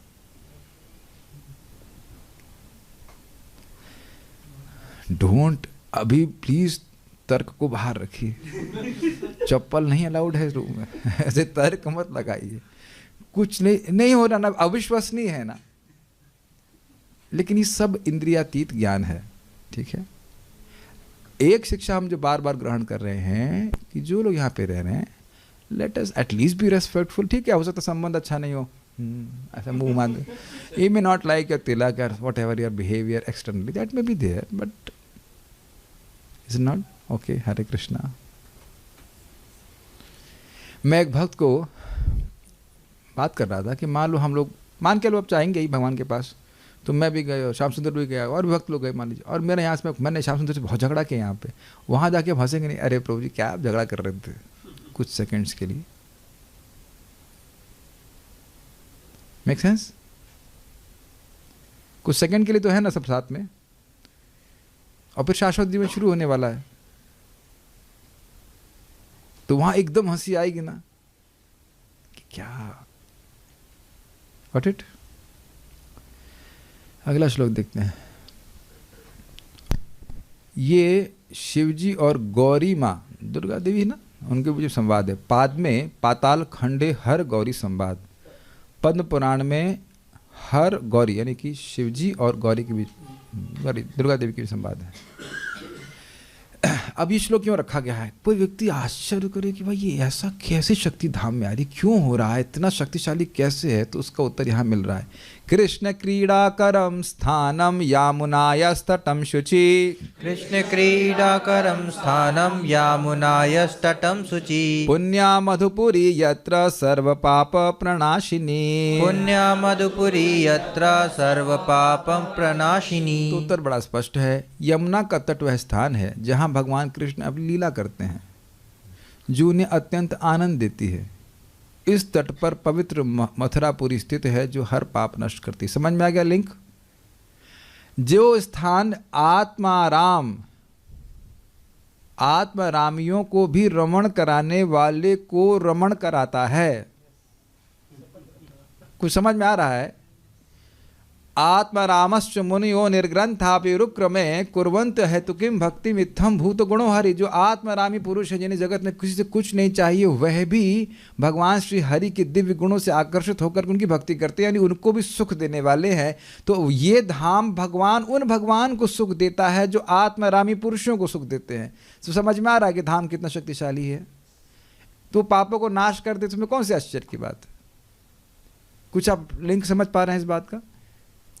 डोंट, अभी प्लीज तर्क को बाहर रखिए, चप्पल नहीं अलाउड है रूम में, ऐसे तर्क मत लगाइए, कुछ नहीं हो रहा ना, अविश्वसनीय है ना, लेकिन ये सब इंद्रियातीत ज्ञान है, ठीक है। एक शिक्षा हम जो बार बार ग्रहण कर रहे हैं कि जो लोग यहाँ पे रह रहे हैं, let us at least be respectful, ठीक है, हो सकता संबंध अच्छा नहीं हो, ऐसा मुंह मान दे, ये may not like your tilak और whatever your behaviour externally, that may be there, but is not okay. Hare Krishna. मैं एक भक्त को बात कर रहा था कि मान लो हम लोग, मान के लो आप चाहेंगे ही भगवान के पास, तो मैं भी गए, श्याम सुंदर भी गया, और भी भक्त लोग गए मान लीजिए, और मेरे यहाँ से मैंने श्याम सुंदर से बहुत झगड़ा किया यहाँ पे, वहाँ जाके हम हंसेंगे नहीं, अरे प्रभु जी क्या आप झगड़ा कर रहे थे कुछ सेकंड्स के लिए। Make sense? कुछ सेकंड के लिए तो है ना सब साथ में, और फिर शाश्वत जीवन शुरू होने वाला है, तो वहां एकदम हंसी आएगी ना कि क्या व्हाट इट। अगला श्लोक देखते हैं। ये शिवजी और गौरी माँ दुर्गा देवी ना, उनके बीच संवाद है। पाद में पाताल खंडे हर गौरी संवाद, पद्म पुराण में हर गौरी यानी कि शिवजी और गौरी के बीच, दुर्गा देवी के बीच संवाद है। अब ये श्लोक क्यों रखा गया है? कोई व्यक्ति आश्चर्य करे कि भाई ये ऐसा कैसे शक्ति धाम में आ रही, क्यों हो रहा है, इतना शक्तिशाली कैसे है? तो उसका उत्तर यहाँ मिल रहा है। कृष्ण क्रीड़ा करम स्थानम यामुनायस्तटम शुचि, कृष्ण क्रीड़ा करम स्थानम यामुनायस्तटम शुचि, पुण्या मधुपुरी यत्र सर्व पाप प्रणाशिनी, पुण्या मधुपुरी यत्र सर्व पापम प्रणाशिनी। तो उत्तर बड़ा स्पष्ट है। यमुना का तट वह स्थान है जहाँ भगवान कृष्ण अपनी लीला करते हैं, जो उन्हें अत्यंत आनंद देती है। इस तट पर पवित्र मथुरापुरी स्थित है जो हर पाप नष्ट करती। समझ में आ गया लिंक? जो स्थान आत्मारामियों को भी रमण कराने वाले को रमण कराता है। कुछ समझ में आ रहा है? आत्मरामश्च मुनियो निर्ग्रंथापि रुक्रमे कुर्वन्त हेतु किम भक्ति मिथम भूत गुणो हरि। जो आत्मरामी पुरुष है, जिन्हें जगत में किसी से कुछ नहीं चाहिए, वह भी भगवान श्री हरि के दिव्य गुणों से आकर्षित होकर उनकी भक्ति करते हैं, यानी उनको भी सुख देने वाले हैं। तो ये धाम उन भगवान को सुख देता है जो आत्मरामी पुरुषों को सुख देते हैं। तो समझ में आ रहा है कि धाम कितना शक्तिशाली है। तो पापों को नाश कर दे, तुम्हें कौन सी आश्चर्य की बात है? कुछ आप लिंक समझ पा रहे हैं इस बात का?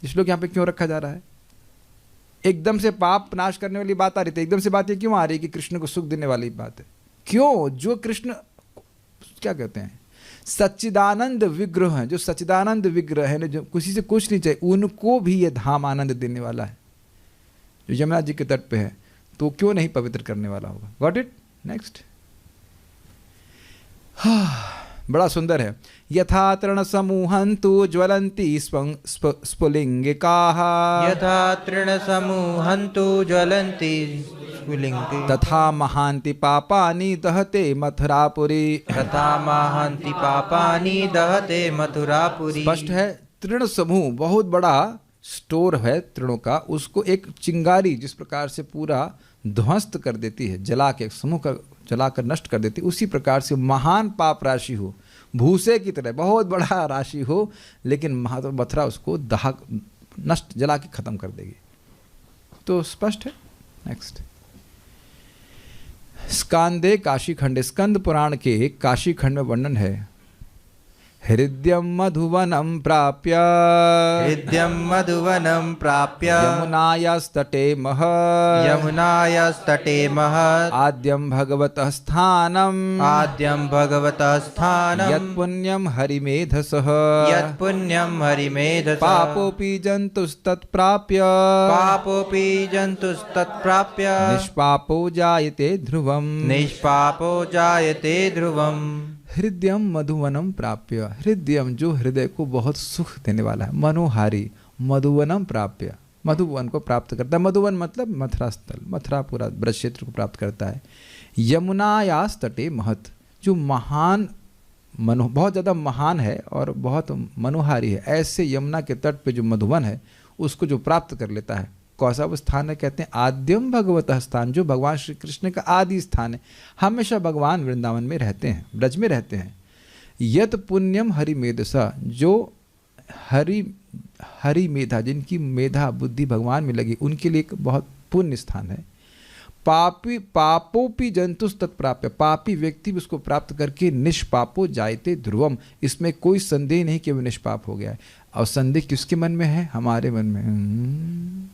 इस लोग यहाँ पे क्यों रखा जा रहा है? एकदम से पाप नाश करने वाली बात आ रही थी, एकदम से बात ये क्यों आ रही है कि कृष्ण को सुख देने वाली बात है? क्यों? जो कृष्ण क्या कहते हैं, सच्चिदानंद विग्रह है, जो सच्चिदानंद विग्रह है, जो किसी से कुछ नहीं चाहिए, उनको भी ये धाम आनंद देने वाला है, जो यमुना जी के तट पे है। तो क्यों नहीं पवित्र करने वाला होगा? Got it? नेक्स्ट। बड़ा सुंदर है। यथा तृण समूहन्तु ज्वलन्ति स्फुलिंगिकाः, यथा तृण समूहन्तु ज्वलन्ति स्फुलिंगिकाः, तथा महान्ति पापानि दहते मथुरापुरी, तथा महान्ति पापानि दहते मथुरापुरी। स्पष्ट है। तृण समूह बहुत बड़ा स्टोर है तृणों का, उसको एक चिंगारी जिस प्रकार से पूरा ध्वस्त कर देती है, जला के समूह का जलाकर नष्ट कर देती है, उसी प्रकार से महान पाप राशि हो, भूसे की तरह बहुत बड़ा राशि हो, लेकिन मथुरा उसको दहक नष्ट जला के खत्म कर देगी। तो स्पष्ट है। नेक्स्ट। स्कांदे काशी खंड, स्कंद पुराण के काशी खंड में वर्णन है। हृद्यं मधुवनं प्राप्य, हृद्यं मधुवनं प्राप्य, यमुनायास्तटे यमुनायास्तटे महत्, आद्यं भगवतः स्थानम्, आद्यं भगवतः स्थानम्, यत्पुण्यं हरिमेधसः, यत्पुण्यं हरिमेधसः, पापोऽपि जन्तुस्तत्प्राप्य, पापोऽपि जन्तुस्तत्प्राप्य, निष्पापो जायते ध्रुवम्, निष्पापो जायते ध्रुवम्। हृदयम मधुवनम प्राप्य, हृदयम जो हृदय को बहुत सुख देने वाला है, मनोहारी, मधुवनम प्राप्य मधुवन को प्राप्त करता है। मधुवन मतलब मथुरा स्थल, मथुरा पूरा ब्रज क्षेत्र को प्राप्त करता है। यमुनायास तटे महत, जो महान बहुत ज़्यादा महान है और बहुत मनोहारी है, ऐसे यमुना के तट पे जो मधुवन है उसको जो प्राप्त कर लेता है, कौन सा वो स्थान है? कहते हैं आद्यम भगवतः स्थान, जो भगवान श्री कृष्ण का आदि स्थान है। हमेशा भगवान वृंदावन में रहते हैं, ब्रज में रहते हैं। यत पुण्यम हरि मेधसा, जो हरि मेधा, जिनकी मेधा बुद्धि भगवान में लगी, उनके लिए एक बहुत पुण्य स्थान है। पापोपि जंतुस तत्प्राप्य, पापी व्यक्ति भी उसको प्राप्त करके निष्पापो जायते ध्रुवम, इसमें कोई संदेह नहीं कि वो निष्पाप हो गया है। और संदेह किसके मन में है? हमारे मन में।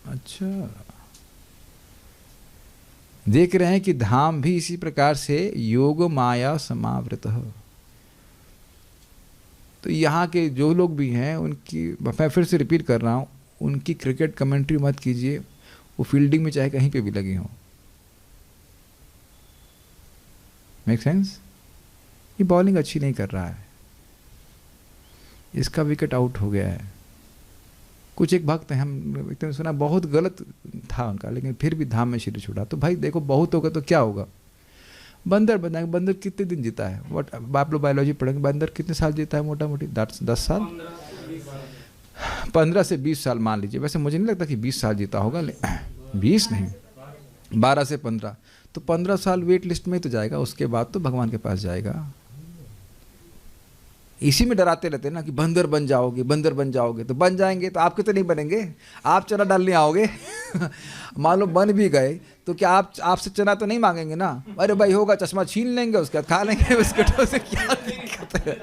अच्छा, देख रहे हैं कि धाम भी इसी प्रकार से योग माया समावृत है। तो यहाँ के जो लोग भी हैं उनकी, मैं फिर से रिपीट कर रहा हूँ, उनकी क्रिकेट कमेंट्री मत कीजिए, वो फील्डिंग में चाहे कहीं पे भी लगी हो। Make sense? ये बॉलिंग अच्छी नहीं कर रहा है, इसका विकेट आउट हो गया है। कुछ एक भक्त हैं, हम सुना बहुत गलत था उनका, लेकिन फिर भी धाम में शरीर छोड़ा। तो भाई देखो, बहुत होगा तो क्या होगा? बंदर बनाएंगे। बंदर कितने दिन जीता है? आप लोग बायोलॉजी पढ़ेंगे, बंदर कितने साल जीता है? मोटा मोटी 10 साल, 15 से 20 साल मान लीजिए। वैसे मुझे नहीं लगता कि 20 साल जीता होगा, 20 नहीं, 12 से 15, तो 15 साल वेट लिस्ट में तो जाएगा, उसके बाद तो भगवान के पास जाएगा। इसी में डराते रहते हैं ना कि बंदर बन जाओगे, बंदर बन जाओगे। तो बन जाएंगे तो आपके तो नहीं बनेंगे, आप चना डालने आओगे। मान लो बन भी गए तो क्या आपसे चना तो नहीं मांगेंगे ना? अरे भाई होगा, चश्मा छीन लेंगे, उसके बाद खा लेंगे बिस्किटों से, क्या दिक्कत है?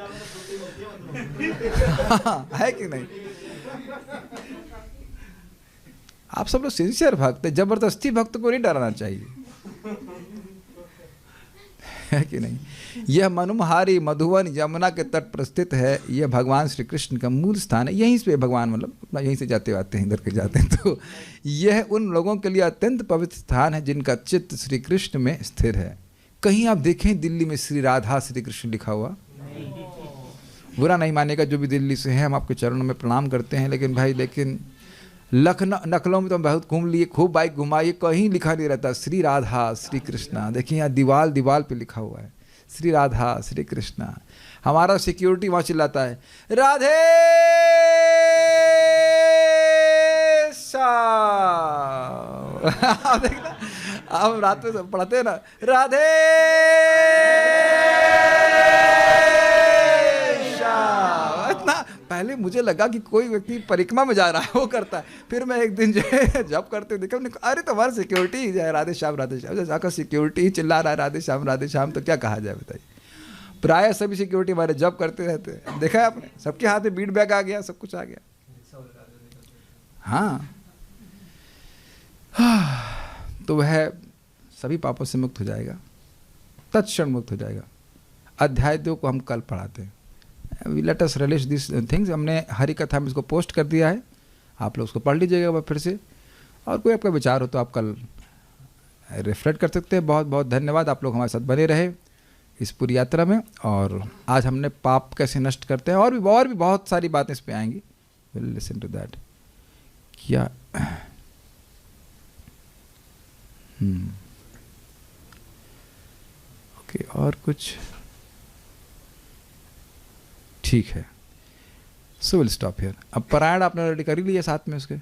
है कि नहीं? आप सब लोग सिंसियर भक्त है, जबरदस्ती भक्त को नहीं डराना चाहिए, है कि नहीं? यह मनोहारी मधुवन यमुना के तट पर स्थित है। यह भगवान श्री कृष्ण का मूल स्थान है। यहीं से भगवान, मतलब यहीं से जाते आते हैं, इधर के जाते हैं। तो यह उन लोगों के लिए अत्यंत पवित्र स्थान है जिनका चित्त श्री कृष्ण में स्थिर है। कहीं आप देखें दिल्ली में श्री राधा श्री कृष्ण लिखा हुआ? बुरा नहीं मानेगा जो भी दिल्ली से है, हम आपके चरणों में प्रणाम करते हैं। लेकिन भाई, लेकिन नकलों में तो हम बहुत घूम लिए, खूब बाइक घुमाइए, कहीं लिखा नहीं रहता श्री राधा श्री कृष्णा। देखिए यहाँ दीवाल पे लिखा हुआ है श्री राधा श्री कृष्णा। हमारा सिक्योरिटी वहाँ चिल्लाता है राधे श्याम। देखना, आप रात में पढ़ते हैं ना, राधे श्याम। इतना पहले मुझे लगा कि कोई व्यक्ति परिक्रमा में जा रहा है, वो करता है। फिर मैं एक दिन जो है जब करते हुए देखा, अरे तुम्हारा सिक्योरिटी ही जाए राधे श्याम राधे श्याम। जाकर सिक्योरिटी ही चिल्ला रहा है राधे श्याम, तो क्या कहा जाए बताइए? प्राय सभी सिक्योरिटी हमारे जब करते रहते हैं, देखा है आपने, सबके हाथ में बीट बैग आ गया, सब कुछ आ गया। हाँ, तो वह सभी पापों से मुक्त हो जाएगा, तत्क्षण मुक्त हो जाएगा। अध्याय 2 को हम कल पढ़ाते हैं। Let us release this things. हमने हरि कथा में इसको पोस्ट कर दिया है, आप लोग उसको पढ़ लीजिएगा फिर से, और कोई आपका विचार हो तो आप कल रिफ्लेक्ट कर सकते हैं। बहुत बहुत धन्यवाद, आप लोग हमारे साथ बने रहे इस पूरी यात्रा में। और आज हमने पाप कैसे नष्ट करते हैं, और भी बहुत सारी बातें इस पे आएंगी। Will listen to that. क्या ओके, और कुछ? ठीक है, सो विल स्टॉप हियर। अब पारायण आपने रेडी कर ही लिया साथ में उसके,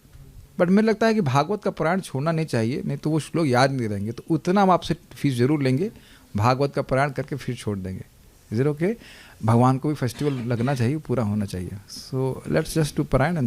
बट मुझे लगता है कि भागवत का पारायण छोड़ना नहीं चाहिए, नहीं तो वो श्लोक याद नहीं रहेंगे। तो उतना हम आपसे फीस जरूर लेंगे, भागवत का पारायण करके फिर छोड़ देंगे। Is it okay? भगवान को भी फेस्टिवल लगना चाहिए, पूरा होना चाहिए। सो लेट्स जस्ट डू पारायण।